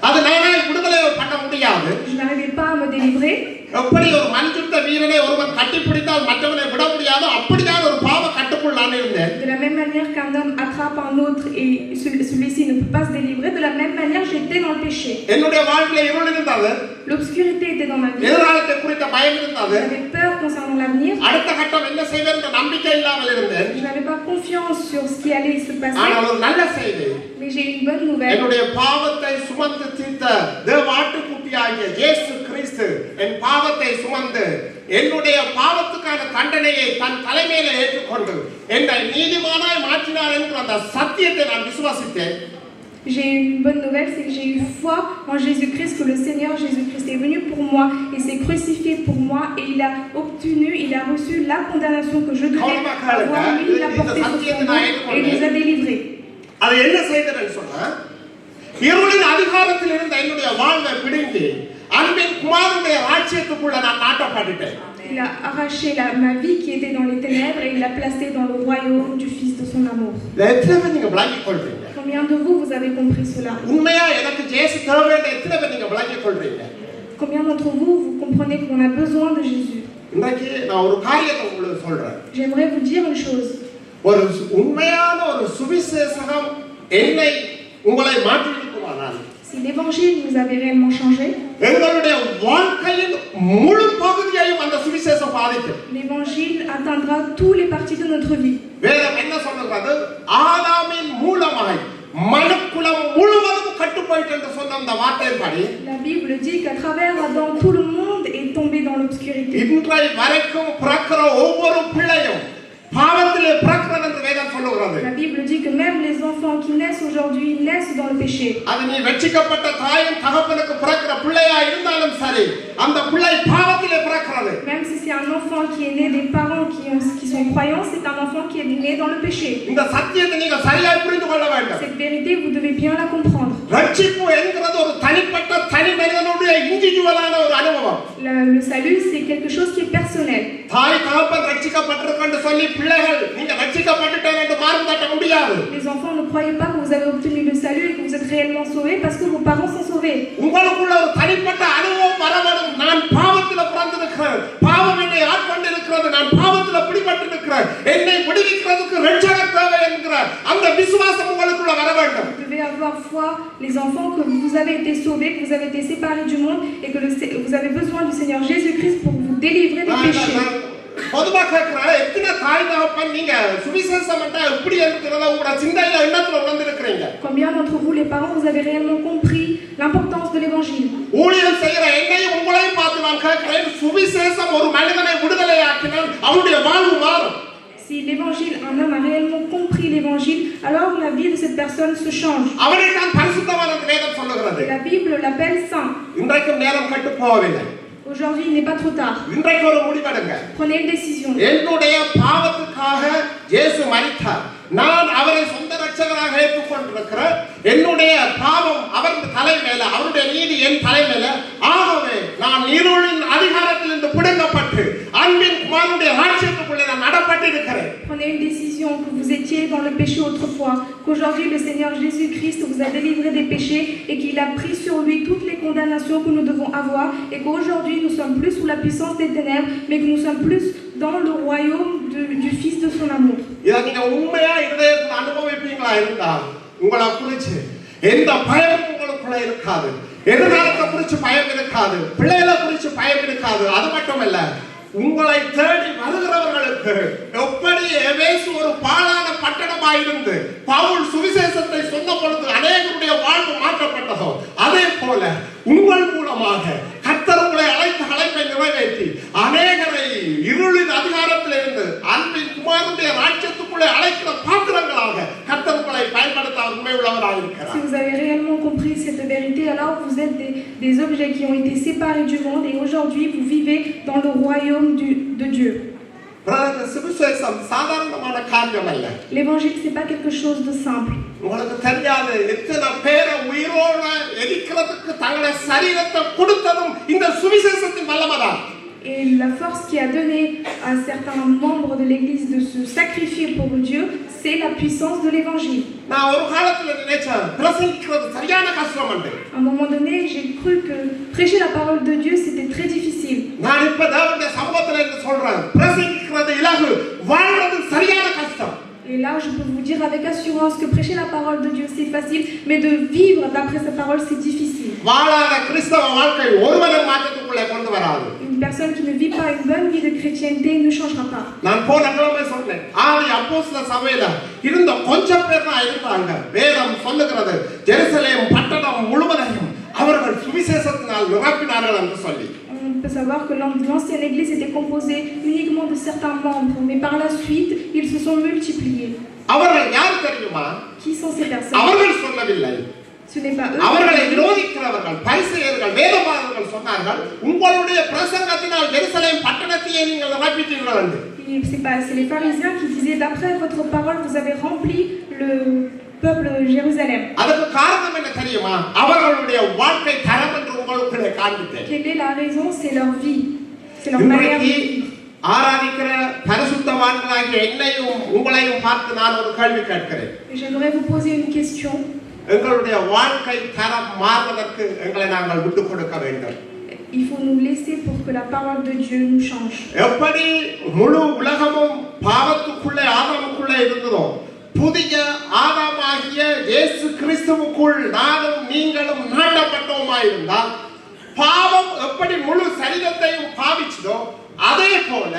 S1: அது நானாய் விடுதலை பண்ண முடியாது.
S2: Je n'arrivais pas à me délivrer.
S1: எப்படி ஒரு மல்யுத்த வீரனை ஒருவன் கட்டிப்பிடித்தால் மற்றவனை விட முடியாது, அப்படியான ஒரு பாவ கட்டுக்குள் நான் இருந்தேன்.
S2: De la même manière qu'un homme attrape un autre et celui-ci ne peut pas se délivrer, de la même manière j'étais dans le péché.
S1: என்னுடைய வாழ்க்கையில இருள் இருந்தது.
S2: L'obscurité était dans ma vie.
S1: எதிர்காலத்தை குறித்த பயம் இருந்தது.
S2: J'avais peur concernant l'avenir.
S1: அடுத்த கட்டம் என்ன செய்வேன் என்ற நம்பிக்கை இல்லாமல் இருந்தேன்.
S2: Je n'avais pas confiance sur ce qui allait se passer.
S1: ஆனால் ஒரு நல்ல செய்தி.
S2: Mais j'ai une bonne nouvelle.
S1: என்னுடைய பாவத்தை சுமந்து தீர்த்த தேவ ஆட்டுக்குட்டியாகிய இயேசு கிறிஸ்து என் பாவத்தை சுமந்து என்னுடைய பாவத்துக்கான தண்டனையை தன் தலைமையில ஏற்றுக்கொண்டு என்னை நீதிமானாய் மாற்றினார் என்ற அந்த சத்தியத்தை நான் விசுவாசித்தேன்.
S2: J'ai une bonne nouvelle, c'est que j'ai eu foi en Jésus-Christ, que le Seigneur Jésus-Christ est venu pour moi et s'est crucifié pour moi et il a reçu la condamnation que je devais avoir. Lui, il a porté sur son dos et il nous a délivrés.
S1: அது என்ன செய்தேன்னு சொன்னா, இருளின் அதிகாரத்தில் இருந்த என்னுடைய வாழ்வை பிடுங்கி அன்பின் குமாரனுடைய ராஜ்யத்துக்குள்ள நான் நாட்டப்பட்டுட்டேன்.
S2: Il a arraché ma vie qui était dans les ténèbres et il l'a placée dans le royaume du Fils de son amour.
S1: நீங்க விளங்கிக் கொள்றீங்க?
S2: Combien de vous avez compris cela?
S1: உண்மையா எனக்கு இயேசு தேவைன்னு எத்தனை பேர் நீங்க விளங்கிக் கொள்றீங்க?
S2: Combien d'entre vous, vous comprenez qu'on a besoin de Jésus?
S1: இன்றைக்கு நான் ஒரு காரியத்தை உங்களுக்கு சொல்றேன்.
S2: J'aimerais vous dire une chose.
S1: ஒரு உண்மையான ஒரு சுவிசேஷகம் என்னை உங்களை மாற்றி இருக்குமானால்
S2: Si l'évangile nous avait réellement changé,
S1: எங்களுடைய வாழ்க்கையின் முழு பகுதியையும் அந்த சுவிசேஷம் பாதிக்கும்.
S2: l'évangile atteindra tous les parties de notre vie.
S1: வேதம் என்ன சொல்றது? ஆதாமின் மூலமாய் மனுக்குலம் முழுவதும் கட்டுப்போயிட்டு என்று சொன்ன அந்த வார்த்தையின்படி
S2: La Bible dit qu'à travers Adam, tout le monde est tombé dans l'obscurité.
S1: இன்றை வரைக்கும் பிறக்கிற ஒவ்வொரு பிள்ளையும் பாவத்திலே பிறக்கிறது என்று வேதம் சொல்லுகிறது.
S2: La Bible dit que même les enfants qui naissent aujourd'hui naissent dans le péché.
S1: அது நீ வெட்சிக்கப்பட்ட தாயும் தகப்பனுக்கு பிறக்கிற பிள்ளையா இருந்தாலும் சரி அந்த பிள்ளை பாவத்திலே பிறக்கிறது.
S2: Même si c'est un enfant qui est né des parents qui sont croyants, c'est un enfant qui est né dans le péché.
S1: இந்த சத்தியத்தை நீங்க சரியாய் புரிந்து கொள்ள வேண்டும்.
S2: Cette vérité, vous devez bien la comprendre.
S1: ரட்சிப்பு என்கிறது ஒரு தனிப்பட்ட தனி மனிதனுடைய இண்டிவிஜுவலான ஒரு அனுபவம்.
S2: Le salut, c'est quelque chose qui est personnel.
S1: தாய் தகப்பன் ரட்சிக்கப்பட்டிருக்கன்னு சொல்லி பிள்ளைகள் நீங்க ரட்சிக்கப்பட்டுட்டேன் என்று மார்க் தட்ட முடியாது.
S2: Les enfants, ne croyez pas que vous avez obtenu le salut et que vous êtes réellement sauvés parce que vos parents sont sauvés.
S1: உங்களுக்குள்ள ஒரு தனிப்பட்ட அனுபவம் வர வேண்டும். நான் பாவத்தில் பிறந்திருக்கிறேன், பாவம் என்னை ஆட்கொண்டிருக்கிறது, நான் பாவத்தில் பிடிபட்டிருக்கிறேன், என்னை விடுவிக்கிறதுக்கு இரட்சகர் தேவை என்கிற அந்த விசுவாசம் உங்களுக்குள்ள வர வேண்டும்.
S2: Vous devez avoir foi, les enfants, que vous avez été sauvés, que vous avez été séparés du monde et que vous avez besoin du Seigneur Jésus-Christ pour vous délivrer des péchés.
S1: பொதுவாக கேட்கிறேன், எத்தனை தாய் தகப்பன் நீங்க சுவிசேஷம் எப்படி இருக்கிறத உங்களோட சிந்தையில எண்ணத்துல உணர்ந்திருக்கிறீங்க?
S2: Combien d'entre vous, les parents, vous avez réellement compris l'importance de l'évangile?
S1: ஊழியம் செய்கிற என்னையும் உங்களையும் பார்த்து நான் கேட்கிறேன், சுவிசேஷம் ஒரு மனிதனை விடுதலையாக்கினால் அவனுடைய வாழ்வு மாறும்.
S2: Si l'évangile, un homme a réellement compris l'évangile, alors la vie de cette personne se change.
S1: அவனை தான் பரிசுத்தவான் என்று வேதம் சொல்லுகிறது.
S2: La Bible l'appelle saint.
S1: இன்றைக்கும் நேரம் கெட்டு போகவில்லை.
S2: Aujourd'hui, il n'est pas trop tard.
S1: இன்றைக்கு ஒரு முடிவெடுங்க.
S2: Prenez une décision.
S1: என்னுடைய பாவத்துக்காக இயேசு மரித்தார். நான் அவரை சொந்த இரட்சகராக ஏற்றுக்கொண்டிருக்கிறேன். என்னுடைய பாவம் அவர் தலை மேல, அவருடைய நீதி என் தலை மேல. ஆகவே நான் இருளின் அதிகாரத்திலிருந்து பிடுங்கப்பட்டு அன்பின் குமாரனுடைய ராஜ்யத்துக்குள்ளே நான் நடப்பட்டிருக்கிறேன்.
S2: Prenez une décision que vous étiez dans le péché autrefois, qu'aujourd'hui le Seigneur Jésus-Christ vous a délivré des péchés et qu'il a pris sur lui toutes les condamnations que nous devons avoir et qu'aujourd'hui nous sommes plus sous la puissance des ténèbres, mais que nous sommes plus dans le royaume du Fils de son amour.
S1: இத நீங்க உண்மையா இதயத்துல அனுபவிப்பீங்களா இருந்தா உங்களை குறித்து எந்த பயமும் உங்களுக்குள்ள இருக்காது. எதிர்காலத்தை குறித்து பயம் இருக்காது, பிள்ளைகளை குறித்து பயம் இருக்காது. அது மட்டுமல்ல, உங்களை தேடி வருகிறவர்களுக்கு எப்படி எபேசு ஒரு பாழான பட்டணமாயிருந்து பவுல் சுவிசேஷத்தை சொன்ன பொழுது அநேகருடைய வாழ்வு மாற்றப்பட்டதோ அதே போல உங்கள் மூலமாக கர்த்தர் உங்களை அழைப்பை நிறைவேற்றி அநேகரை இருளின் அதிகாரத்திலிருந்து அன்பின் குமாரனுடைய ராஜ்யத்துக்குள்ளே அழைக்கிற பாத்திரங்களாக கர்த்தர் உங்களை பயன்படுத்த உண்மை உள்ளவராக இருக்கிறார்.
S2: Si vous avez réellement compris cette vérité, alors vous êtes des objets qui ont été séparés du monde et aujourd'hui vous vivez dans le royaume de Dieu.
S1: சுவிசேஷம் சாதாரணமான காரியம் அல்ல.
S2: L'évangile, c'est pas quelque chose de simple.
S1: உங்களுக்கு தெரியாது எத்தனை பேரை உயிரோட எரிக்கிறதுக்கு தங்களை சரீரத்தை கொடுத்ததும் இந்த சுவிசேஷத்தின் வல்லமைதான்.
S2: Et la force qui a donné à certains membres de l'église de se sacrifier pour Dieu, c'est la puissance de l'évangile.
S1: நான் ஒரு காலத்துல நினைச்சேன் பிரசங்கிக்கிறது சரியான கஷ்டம் என்று.
S2: À un moment donné, j'ai cru que prêcher la parole de Dieu, c'était très difficile.
S1: நான் இப்ப தேவனுடைய சமூகத்துல இருந்து சொல்றேன், பிரசங்கிக்கிறது இலகு, வாழ்றது சரியான கஷ்டம்.
S2: Et là, je peux vous dire avec assurance que prêcher la parole de Dieu, c'est facile, mais de vivre d'après sa parole, c'est difficile.
S1: வாழாத கிறிஸ்தவ வாழ்க்கை ஒருவரை மாற்றத்துக்குள்ளே கொண்டு வராது.
S2: Une personne qui ne vit pas une bonne vie de chrétienté ne changera pas.
S1: நான் போன கிழமை சொன்னேன், ஆதி அப்போஸ்தல சபையில இருந்த கொஞ்சம் பேர் தான் இருந்தாங்க. வேதம் சொல்லுகிறது, ஜெருசலேம் பட்டணம் முழுவதையும் அவர்கள் சுவிசேஷத்தினால் நிரப்பினார்கள் என்று சொல்லி.
S2: On peut savoir que l'ancienne église était composée uniquement de certains membres, mais par la suite, ils se sont multipliés.
S1: அவர்கள் யார் தெரியுமா?
S2: Qui sont ces personnes?
S1: அவர்கள் சொல்லவில்லை.
S2: Ce n'est pas eux.
S1: அவர்களை விரோதிக்கிறவர்கள் பரிசேயர்கள் வேதபாரகர்கள் சொன்னார்கள், உங்களுடைய பிரசங்கத்தினால் ஜெருசலேம் பட்டணத்தையே நீங்கள் நிரப்பிட்டீர்கள் என்று.
S2: C'est les pharisiens qui disaient, d'après votre parole, vous avez rempli le peuple de Jérusalem.
S1: அதுக்கு காரணம் என்ன தெரியுமா? அவர்களுடைய வாழ்க்கை தரம் என்று உங்களுக்கு காண்பித்தேன்.
S2: Quelle est la raison? C'est leur vie. C'est leur manière de vivre.
S1: ஆராதிக்கிற பரிசுத்தவான்களாகிய என்னையும் உங்களையும் பார்த்து நான் ஒரு கேள்வி கேட்கிறேன்.
S2: J'aimerais vous poser une question.
S1: எங்களுடைய வாழ்க்கை தரம் மாறுவதற்கு எங்களை நாங்கள் விட்டுக் கொடுக்க வேண்டும்.
S2: il faut nous laisser pour que la parole de Dieu nous change.
S1: எப்படி முழு உலகமும் பாவத்துக்குள்ளே ஆதாமுக்குள்ளே இருந்ததோ புதிய ஆதாமாகிய இயேசு கிறிஸ்துவுக்குள் நானும் நீங்களும் நாட்டப்பட்டோமாயிருந்தால் பாவம் எப்படி முழு சரீரத்தையும் பாவிச்சதோ அதே போல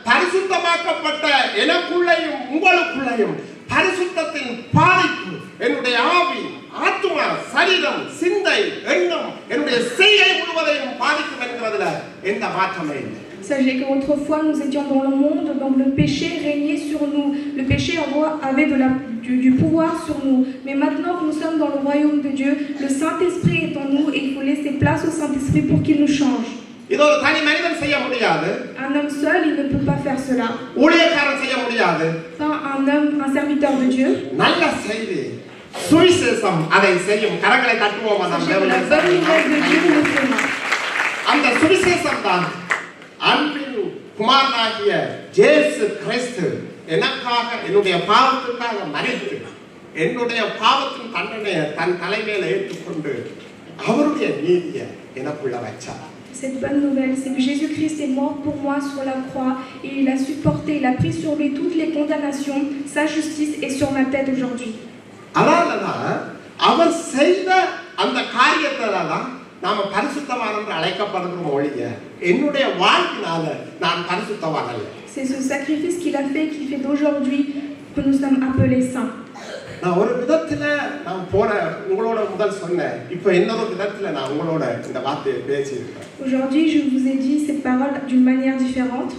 S1: பரிசுத்தமாக்கப்பட்ட எனக்குள்ளேயும் உங்களுக்குள்ளேயும் பரிசுத்தத்தின் பாதிப்பு என்னுடைய ஆவி ஆத்மா சரீரம் சிந்தை எண்ணம் என்னுடைய செய்கை முழுவதையும் பாதிக்கும் என்கிறதுல எந்த மாற்றமே இல்லை.
S2: Sachez qu'autrefois nous étions dans le monde, donc le péché régnait sur nous, le péché avait du pouvoir sur nous. Mais maintenant que nous sommes dans le royaume de Dieu, le Saint-Esprit est en nous et il faut laisser place au Saint-Esprit pour qu'il nous change.
S1: இது ஒரு தனி மனிதன் செய்ய முடியாது.
S2: Un homme seul, il ne peut pas faire cela.
S1: ஊழியக்காரன் செய்ய முடியாது.
S2: Pas un serviteur de Dieu.
S1: நல்ல செய்தி சுவிசேஷம் அதை செய்யும். கரங்களை தட்டுவோமா நாம்
S2: La bonne nouvelle de Dieu nous fera.
S1: அந்த சுவிசேஷம் தான் அன்பின் குமாரனாகிய இயேசு கிறிஸ்து எனக்காக என்னுடைய பாவத்துக்காக மரித்து என்னுடைய பாவத்தின் தண்டனையை தன் தலைமையில ஏற்றுக்கொண்டு அவருடைய நீதியை எனக்குள்ள வச்சார்.
S2: Cette bonne nouvelle, c'est que Jésus-Christ est mort pour moi sur la croix et il a supporté, il a pris sur lui toutes les condamnations, sa justice est sur ma tête aujourd'hui.
S1: அதனாலதான் அவர் செய்த அந்த காரியத்தாலதான் நாம பரிசுத்தவான் என்று அழைக்கப்படுகிறோம் ஒழிய என்னுடைய வாழ்க்கையினால நான் பரிசுத்தவான் அல்ல.
S2: C'est ce sacrifice qu'il a fait, qu'il fait d'aujourd'hui que nous sommes appelés saints.
S1: நான் ஒரு விதத்துல நான் போன உங்களோட முதல் சொன்னேன். இப்போ இன்னொரு விதத்துல நான் உங்களோட இந்த வார்த்தையை பேசியிருக்கேன்.
S2: Aujourd'hui, je vous ai dit cette parole d'une manière différente.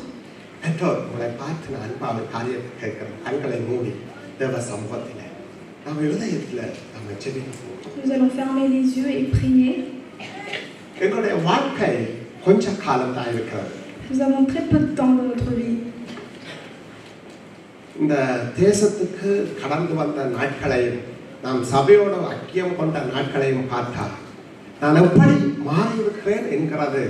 S1: உங்களை பார்த்து நான் அன்பான காரியத்தை கேட்கிறேன். கண்களை மூடி தேவ சமூகத்தில் நம்ம இருதயத்துல நம்ம ஜெபிப்போம்.
S2: Nous allons fermer les yeux et prier.
S1: எங்களுடைய வாழ்க்கை கொஞ்ச காலம் தான் இருக்கிறது.
S2: Nous avons très peu de temps dans notre vie.
S1: இந்த தேசத்துக்கு கடந்து வந்த நாட்களையும் நாம் சபையோட ஐக்கியம் கொண்ட நாட்களையும் பார்த்தா நான் எப்படி மாறி இருக்கிறேன் என்கிறது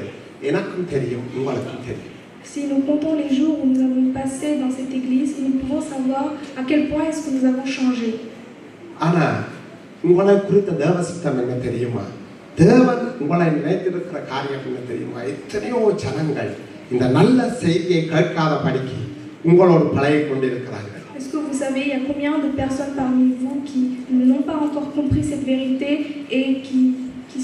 S1: எனக்கும் தெரியும், உங்களுக்கும் தெரியும்.
S2: Si nous comptons les jours où nous avons passé dans cette église, nous pouvons savoir à quel point est-ce que nous avons changé.
S1: ஆனா உங்களை குறித்த தேவ சித்தம் என்ன தெரியுமா? தேவன் உங்களை நினைத்திருக்கிற காரியம் என்ன தெரியுமா? எத்தனையோ ஜனங்கள் இந்த நல்ல செய்தியை கேட்காத படிக்கு உங்களோடு பழகி கொண்டிருக்கிறார்கள்.
S2: Est-ce que vous savez, il y a combien de personnes parmi vous qui n'ont pas encore compris cette vérité et qui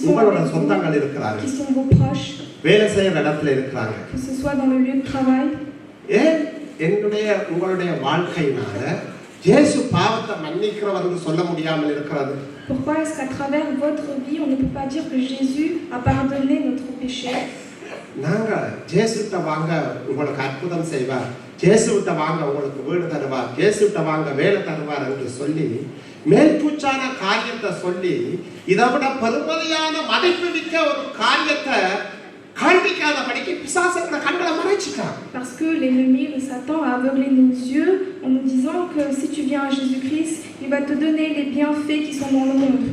S2: sont vos proches,
S1: வேலை செய்யற இடத்துல இருக்கிறாங்க.
S2: que ce soit dans le lieu de travail?
S1: ஏன் என்னுடைய உங்களுடைய வாழ்க்கையினால இயேசு பாவத்தை மன்னிக்கிறவர்னு சொல்ல முடியாமல் இருக்கிறது?
S2: Pourquoi est-ce qu'à travers votre vie, on ne peut pas dire que Jésus a pardonné notre péché?
S1: நாங்க இயேசுட்ட வாங்க உங்களுக்கு அற்புதம் செய்வார், இயேசுட்ட வாங்க உங்களுக்கு வீடு தருவார், இயேசுட்ட வாங்க வேலை தருவார் என்று சொல்லி மேல்பூச்சான காரியத்தை சொல்லி இதை விட பெருமதியான மதிப்பு மிக்க ஒரு காரியத்தை காண்பிக்காதபடிக்கு பிசாசுகளை கண்களை மறைச்சிட்டான்.
S2: Parce que l'ennemi, le Satan, a aveuglé nos yeux en nous disant que si tu viens à Jésus-Christ, il va te donner les bienfaits qui sont dans le monde.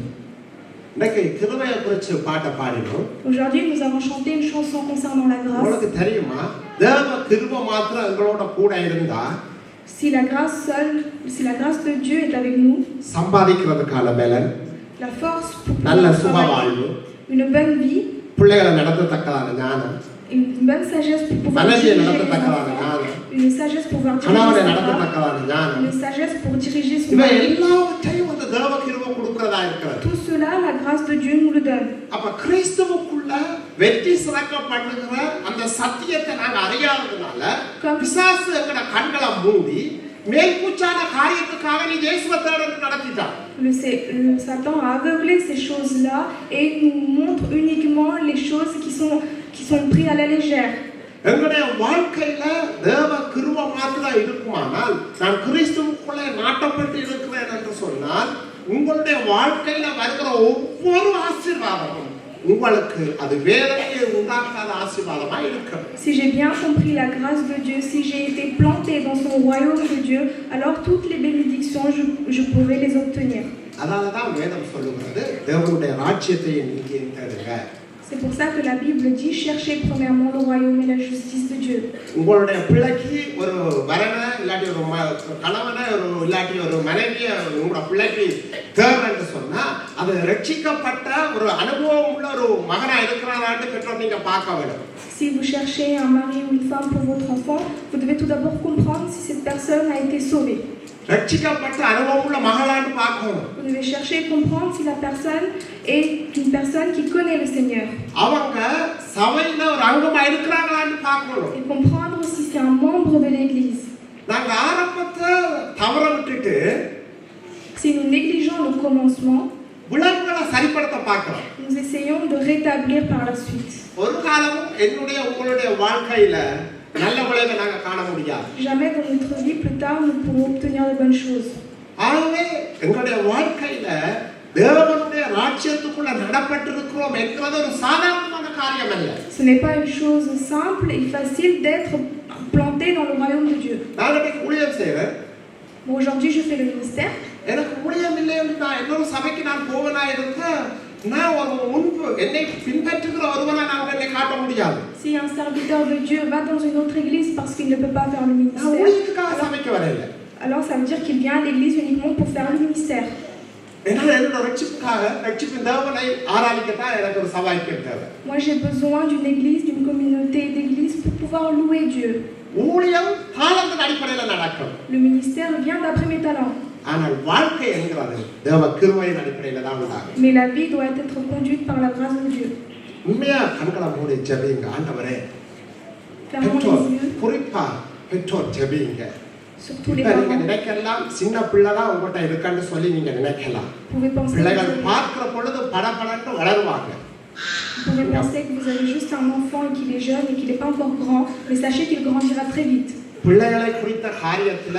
S1: இன்னைக்கு கிருபையை குறித்து பாட்டை பாடினோம்.
S2: Aujourd'hui, nous avons chanté une chanson concernant la grâce.
S1: உங்களுக்கு தெரியுமா, தேவ கிருபை மாத்திரம் எங்களோட கூட இருந்தா
S2: Si la grâce de Dieu est avec nous,
S1: சம்பாதிக்கிறதுக்கான பலன்,
S2: la force pour
S1: நல்ல
S2: pouvoir
S1: சுக
S2: travailler,
S1: வாழ்வு,
S2: une bonne vie,
S1: பிள்ளைகளை நடத்தத்தக்கதான ஞானம்,
S2: une bonne sagesse pour pouvoir
S1: மனைவியை
S2: diriger les
S1: நடத்தத்தக்கதான
S2: enfants,
S1: ஞானம்,
S2: une sagesse pour pouvoir
S1: கணவனை
S2: diriger sa femme,
S1: நடத்தத்தக்கதான ஞானம்,
S2: une sagesse pour diriger son
S1: இவை
S2: mari.
S1: எல்லாவற்றையும் அந்த தேவ கிருபை கொடுக்கிறதா இருக்கிறது.
S2: Tout cela, la grâce de Dieu nous le donne.
S1: அப்ப கிறிஸ்துவுக்குள்ள வெற்றி சிறக்கப்படுகிற அந்த சத்தியத்தை நாங்க அறியாததுனால பிசாசு எங்கட கண்களை மூடி மேல்பூச்சான காரியத்துக்காக நீ இயேசுவை தேடி நடத்திட்டான்.
S2: Le Satan a aveuglé ces choses-là et nous montre uniquement les choses qui sont prises à la légère.
S1: எங்களுடைய வாழ்க்கையில தேவ கிருபை மாத்திரம் இருக்குமானால், நான் கிறிஸ்துவுக்குள்ளே நாட்டப்பட்டு இருக்கிறேன் என்று சொன்னால், உங்களுடைய வாழ்க்கையில வருகிற ஒவ்வொரு ஆசீர்வாதமும் உங்களுக்கு அது வேதனையை உண்டாக்காத ஆசீர்வாதமா இருக்கும்.
S2: Si j'ai bien compris la grâce de Dieu, si j'ai été planté dans son royaume de Dieu, alors toutes les bénédictions, je pourrai les obtenir.
S1: அதனாலதான் வேதம் சொல்லுகிறது, தேவனுடைய ராஜ்யத்தையும் நீதியையும் தேடுங்க.
S2: C'est pour ça que la Bible dit cherchez premièrement le royaume et la justice de Dieu.
S1: உங்களுடைய பிள்ளைக்கு ஒரு வரனை இல்லாட்டி ஒரு கணவனை இல்லாட்டி ஒரு மனைவியை உங்களோட பிள்ளைக்கு தேவை என்று சொன்னா, அதை அது ரட்சிக்கப்பட்ட ஒரு அனுபவம் உள்ள ஒரு மகனா இருக்கிறாரான்னு பெற்றோர் நீங்க பார்க்க வேண்டும்.
S2: Si vous cherchez un mari ou une femme pour votre enfant, vous devez tout d'abord comprendre si cette personne a été sauvée.
S1: ரட்சிக்கப்பட்ட அனுபவம் உள்ள மகளான்னு பார்க்கணும்.
S2: Vous devez chercher et comprendre si la personne est une personne qui connaît le Seigneur.
S1: அவங்க சபையில ஒரு அங்கமா இருக்கிறாங்களான்னு பார்க்கணும்.
S2: Et comprendre si c'est un membre de l'église.
S1: நாங்க ஆரம்பத்தை தவற விட்டுட்டு
S2: Si nous négligeons le commencement,
S1: விளைவுகளை சரிப்படுத்த பார்க்கிறோம்.
S2: nous essayons de rétablir par la suite.
S1: ஒரு காலமும் என்னுடைய உங்களுடைய வாழ்க்கையில நல்ல விளைவை நாங்க காண முடியாது.
S2: Jamais dans notre vie plus tard nous pourrons obtenir de bonnes choses.
S1: ஆகவே எங்களுடைய வாழ்க்கையில தேவனுடைய ராஜ்யத்துக்குள்ள நடப்பட்டிருக்கிறோம் என்கிறது ஒரு சாதாரணமான காரியம் அல்ல.
S2: Ce n'est pas une chose simple et facile d'être planté dans le royaume de Dieu.
S1: நான் இன்னைக்கு ஊழியம் செய்றேன்.
S2: Bon, aujourd'hui je fais le ministère.
S1: எனக்கு ஊழியம் இல்லை என்று நான் இன்னொரு சபைக்கு நான் போவனா இருக்க நான் ஒரு முன்பு என்னை பின்பற்றுகிற ஒருவனா நான் என்னை காட்ட முடியாது.
S2: Si un serviteur de Dieu va dans une autre église parce qu'il ne peut pas faire le
S1: நான்
S2: ministère,
S1: ஊழியத்துக்காக சபைக்கு வரல.
S2: alors ça veut dire qu'il vient à l'église uniquement pour faire le ministère.
S1: என்னால் என்னோட ரட்சிப்புக்காக ரட்சிப்பின் தேவனை ஆராதிக்கத்தான் எனக்கு ஒரு சபைக்கு தேவை.
S2: Moi j'ai besoin d'une église, d'une communauté d'église pour pouvoir louer Dieu.
S1: ஊழியம் தாளத்தின் அடிப்படையில் நடக்கும்.
S2: Le ministère vient d'après mes talents.
S1: ஆனால் வாழ்க்கை என்கிறது தேவ கிருபையின் அடிப்படையில் தான் உண்டாகும்.
S2: Mais la vie doit être conduite par la grâce de Dieu.
S1: உண்மையா கண்களை மூடி ஜெபிங்க. ஆண்டவரே
S2: Fermons
S1: பெற்றோர்
S2: les yeux,
S1: குறிப்பா பெற்றோர் ஜெபிங்க.
S2: surtout les
S1: இப்ப நீங்க
S2: parents.
S1: நினைக்கலாம் சின்ன பிள்ளை தான் உங்கள்கிட்ட இருக்கான்னு சொல்லி நீங்க நினைக்கலாம்.
S2: Vous pouvez penser
S1: பிள்ளைகள்
S2: que
S1: பார்க்கிற பொழுது படபடன்னு வளருவாங்க.
S2: vous pouvez penser que vous avez juste un enfant et qu'il est jeune et qu'il n'est pas encore grand, mais sachez qu'il grandira très vite.
S1: பிள்ளைகளை குறித்த காரியத்துல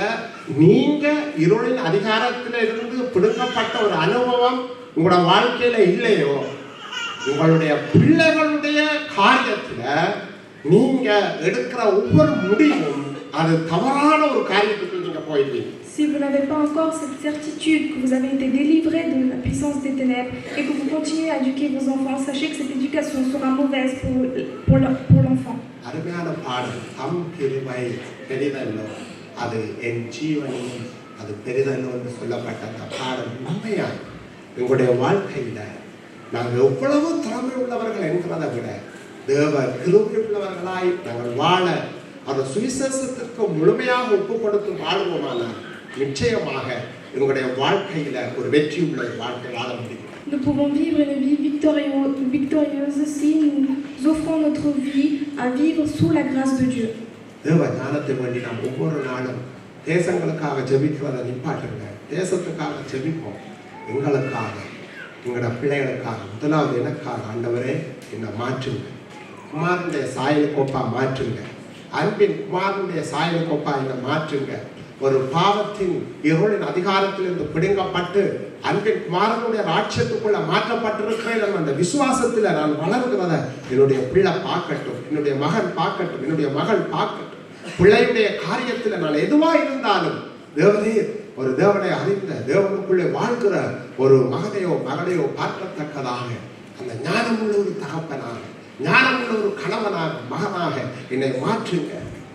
S1: நீங்க இருளின் அதிகாரத்துல இருந்து பிடுங்கப்பட்ட ஒரு அனுபவம் உங்களோட வாழ்க்கையில இல்லையோ உங்களுடைய பிள்ளைகளுடைய காரியத்துல நீங்க எடுக்கிற ஒவ்வொரு முடிவும் அது தவறான ஒரு காரியத்துக்கு நீங்க போயிடுவீங்க.
S2: Si vous n'avez pas encore cette certitude que vous avez été délivré de la puissance des ténèbres et que vous continuez à éduquer vos enfants, sachez que cette éducation sera mauvaise pour l'enfant.
S1: அருமையான பாடல் தம் கிருபை பெரிதல்லோ அது என் ஜீவனில் அது பெரிதல்லோ என்று சொல்லப்பட்ட அந்த பாடல் உண்மையா எங்களுடைய வாழ்க்கையில நாங்கள் எவ்வளவு திறமை உள்ளவர்கள் என்கிறதை விட தேவ கிருபை உள்ளவர்களாய் நாங்கள் வாழ அந்த சுவிசேஷத்திற்கு முழுமையாக ஒப்பு கொடுத்து வாழ்வோமானால் நிச்சயமாக எங்களுடைய வாழ்க்கையில ஒரு வெற்றி உள்ள வாழ்க்கை வாழ முடியும்.
S2: Nous pouvons vivre une vie victorieuse si nous offrons notre vie à vivre sous la grâce de Dieu.
S1: தேவ ஞானத்தை வேண்டி நாம் ஒவ்வொரு நாளும் தேசங்களுக்காக ஜெபிக்கிறத நிப்பாட்டுங்க. தேசத்துக்காக ஜெபிப்போம். எங்களுக்காக எங்களோட பிள்ளைகளுக்காக முதலாவது எனக்காக ஆண்டவரே என்னை மாற்றுங்க. குமாரனுடைய சாயல் கோப்பா மாற்றுங்க. அன்பின் குமாரனுடைய சாயல் கோப்பா என்னை மாற்றுங்க. ஒரு பாவத்தின் இருளின் அதிகாரத்திலிருந்து பிடுங்கப்பட்டு அன்பின் குமாரனுடைய ராட்சியத்துக்குள்ள மாற்றப்பட்டிருக்கிறேன் அந்த விசுவாசத்துல நான் வளர்கிறத என்னுடைய பிள்ளை பார்க்கட்டும், என்னுடைய மகன் பார்க்கட்டும், என்னுடைய மகள் பார்க்கட்டும். பிள்ளையுடைய காரியத்துல நான் எதுவா இருந்தாலும் தேவனே ஒரு தேவனை அறிந்த தேவனுக்குள்ளே வாழ்கிற ஒரு மகனையோ மகனையோ பார்க்கத்தக்கதாக அந்த ஞானமுள்ள ஒரு தகப்பனாக ஞானமுள்ள ஒரு கணவனாக மகனாக என்னை மாற்றுங்க.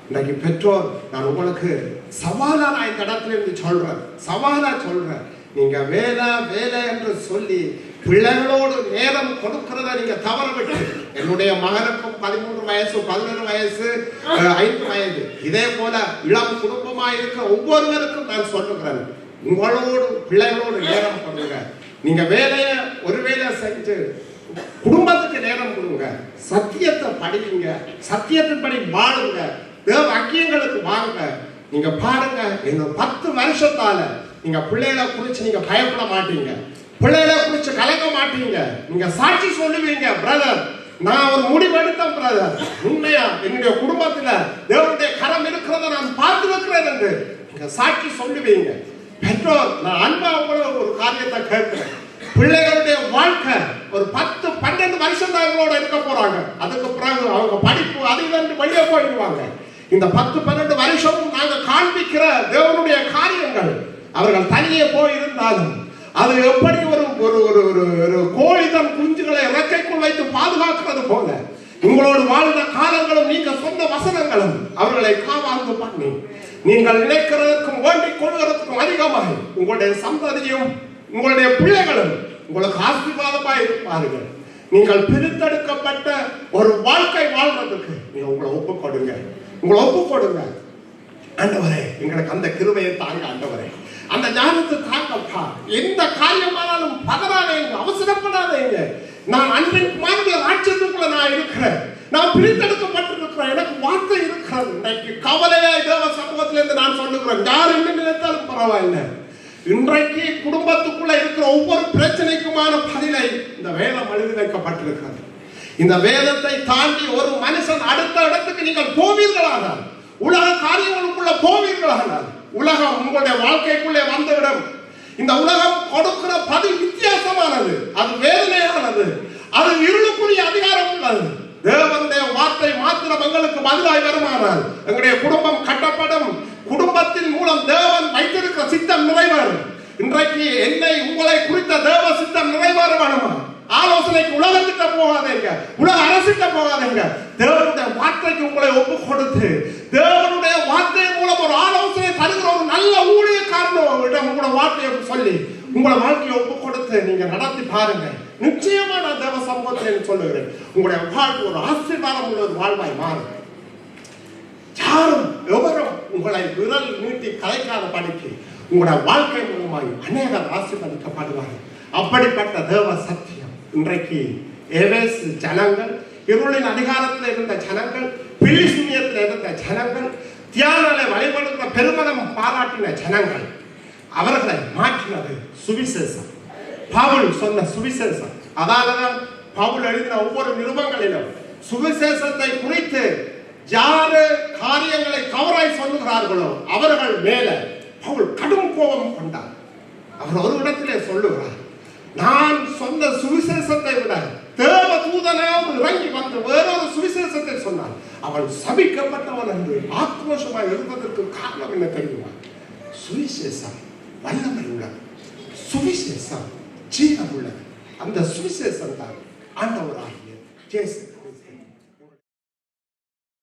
S1: இன்றைக்கு பெற்றோர் நான் உங்களுக்கு சவாலா நான் இந்த இடத்துல இருந்து சொல்றேன், சவாலா சொல்றேன். நீங்க வேலை வேலை என்று சொல்லி பிள்ளைகளோடு நேரம் கொடுக்கிறத நீங்க தவற விட்டு என்னுடைய மகனுக்கும் 13 வயசு 11 வயசு 5 வயது இதே போல இளம் குடும்பமா இருக்கிற ஒவ்வொருவருக்கும் நான் சொல்லுகிறேன், உங்களோடு பிள்ளைகளோடு நேரம் கொடுங்க. நீங்க வேலைய ஒரு வேலை செஞ்சு குடும்பத்துக்கு நேரம் கொடுங்க. சத்தியத்தை படிங்க, சத்தியத்தின்படி வாழுங்க, தேவ வாக்கியங்களுக்கு வாங்க. நீங்க பாருங்க, இன்னும் 10 வருஷத்தால நீங்க பிள்ளைகளை குறிச்சு நீங்க பயப்பட மாட்டீங்க, பிள்ளைகளை குறிச்சு கலங்க மாட்டீங்க. நீங்க சாட்சி சொல்லுவீங்க, பிரதர் நான் ஒரு முடிவெடுத்தேன் பிரதர், உண்மையா என்னுடைய குடும்பத்துல தேவனுடைய கரம் இருக்கிறத நான் பார்த்திருக்கிறேன் என்று நீங்க சாட்சி சொல்லுவீங்க. பெற்றோர் நான் அன்பா உங்களுக்கு ஒரு காரியத்தை கேட்கிறேன். பிள்ளைகளுடைய வாழ்க்கை ஒரு 10-12 வருஷம் தான் எங்களோட இருக்க போறாங்க. அதுக்கு பிறகு அவங்க படிப்பு அதிலிருந்து வெளியே போயிடுவாங்க. இந்த 10-12 வருஷமும் நாங்க காண்பிக்கிற தேவனுடைய காரியங்கள் அவர்கள் தனியே போயிருந்தாலும் அது எப்படி ஒரு ஒரு ஒரு ஒரு கோழி தன் குஞ்சுகளை இறக்கைக்குள் வைத்து பாதுகாக்கிறது போல உங்களோடு வாழ்ந்த காலங்களும் நீங்க சொன்ன வசனங்களும் அவர்களை காவாந்து பண்ணி நீங்கள் நினைக்கிறதுக்கும் வேண்டிக் கொள்வதற்கும் அதிகமாக உங்களுடைய சந்ததியும் உங்களுடைய பிள்ளைகளும் உங்களுக்கு ஆசீர்வாதமாய் இருப்பார்கள். நீங்கள் பிரித்தெடுக்கப்பட்ட ஒரு வாழ்க்கை வாழ்றதுக்கு நீங்க உங்களை ஒப்பு கொடுங்க. உங்களை ஒப்பு கொடுங்க. ஆண்டவரே, எங்களுக்கு அந்த கிருபையை தாங்க. ஆண்டவரே, அந்த ஞானத்தை தாங்கப்பா. எந்த காரியமானாலும் பதறாதீங்க, அவசரப்படாதீங்க. நான் அன்பின் குமாரனுடைய ராஜ்யத்துக்குள்ள நான் இருக்கிறேன். நான் பிரித்தெடுக்கப்பட்டிருக்கிறேன். எனக்கு வார்த்தை இருக்கிறது. இன்றைக்கு கவலையாய் தேவ சமூகத்திலிருந்து நான் சொல்லுகிறேன். யார் என்ன நினைத்தாலும் பரவாயில்லை. இன்றைக்கு குடும்பத்துக்குள்ள இருக்கிற ஒவ்வொரு பிரச்சனைக்குமான பதிலை இந்த வேதம் எழுதி வைக்கப்பட்டிருக்கிறது. இந்த வேதத்தை தாண்டி ஒரு மனுஷன் அடுத்த இடத்துக்கு நீங்கள் போவீர்களானால், உலக காரியங்களுக்குள்ள போவீர்களானால், உலகம் உங்களுடைய வாழ்க்கைக்குள்ளே வந்துவிடும். இந்த உலகம் கொடுக்கிற பதில் வித்தியாசமானது, அது வேதனையானது, அது இருளுக்குரிய அதிகாரம் உள்ளது. தேவனுடைய வார்த்தை மாத்திரம் எங்களுக்கு பதிலாய் வருமானால் எங்களுடைய குடும்பம் கட்டப்படும். குடும்பத்தின் மூலம் தேவன் வைத்திருக்கிற சித்தம் நிறைவேறும். இன்றைக்கு என்னை உங்களை குறித்த தேவ சித்தம் நிறைவேற வேணுமா? ஆலோசனைக்கு உலகத்திட்ட போகாதீங்க, உலக அரசிட்ட போகாதீங்க. தேவனுடைய வார்த்தைக்கு உங்களை ஒப்பு கொடுத்து தேவனுடைய வார்த்தையின் மூலம் ஒரு ஆலோசனை தருகிற ஒரு நல்ல ஊழியக்காரனிடம் உங்களோட வார்த்தையை சொல்லி உங்களை வாழ்க்கையை ஒப்பு கொடுத்து நீங்க நடத்தி பாருங்க. நிச்சயமா நான் தேவ சமூகத்தில் சொல்லுகிறேன், உங்களுடைய வாழ்க்கை ஒரு ஆசீர்வாதம் உள்ள ஒரு வாழ்வாய் மாறும். யாரும் எவரும் உங்களை விரல் நீட்டி கலைக்காத படிக்கு உங்களுடைய வாழ்க்கை மூலமாய் அநேகர் ஆசீர்வதிக்கப்படுவார்கள். அப்படிப்பட்ட தேவ சத்தியம் இன்றைக்கு எவேஸ் ஜனங்கள், இருளின் அதிகாரத்தில் இருந்த ஜனங்கள், பிலிஸ்தீனியத்தில் இருந்த ஜனங்கள், தியானலை வழிபடுகிற பெருமனம் பாராட்டின ஜனங்கள், அவர்களை மாற்றினது சுவிசேஷம். பவுல் சொன்ன சுவிசேஷம். அதாலதான் பவுல் எழுதின ஒவ்வொரு நிருபங்களிலும் சுவிசேஷத்தை குறித்து யாரு காரியங்களை தவறாய் சொல்லுகிறார்களோ அவர்கள் மேல பவுல் கடும் கோபம் கொண்டார். அவர் ஒரு இடத்திலே சொல்லுகிறார், நான் சொன்ன சுவிசேஷத்தை விட தேவ தூதனாவது இறங்கி வந்து வேறொரு சுவிசேஷத்தை சொன்னார், அவன் சபிக்கப்பட்டவன் என்று ஆக்ரோஷமாய் இருப்பதற்கு காரணம் என்ன தெரியுமா? சுவிசேஷம் வல்லமை உள்ளது, சுவிசேஷம் ஜீவன் உள்ளது. அந்த சுவிசேஷம் தான் ஆண்டவராகிய இயேசு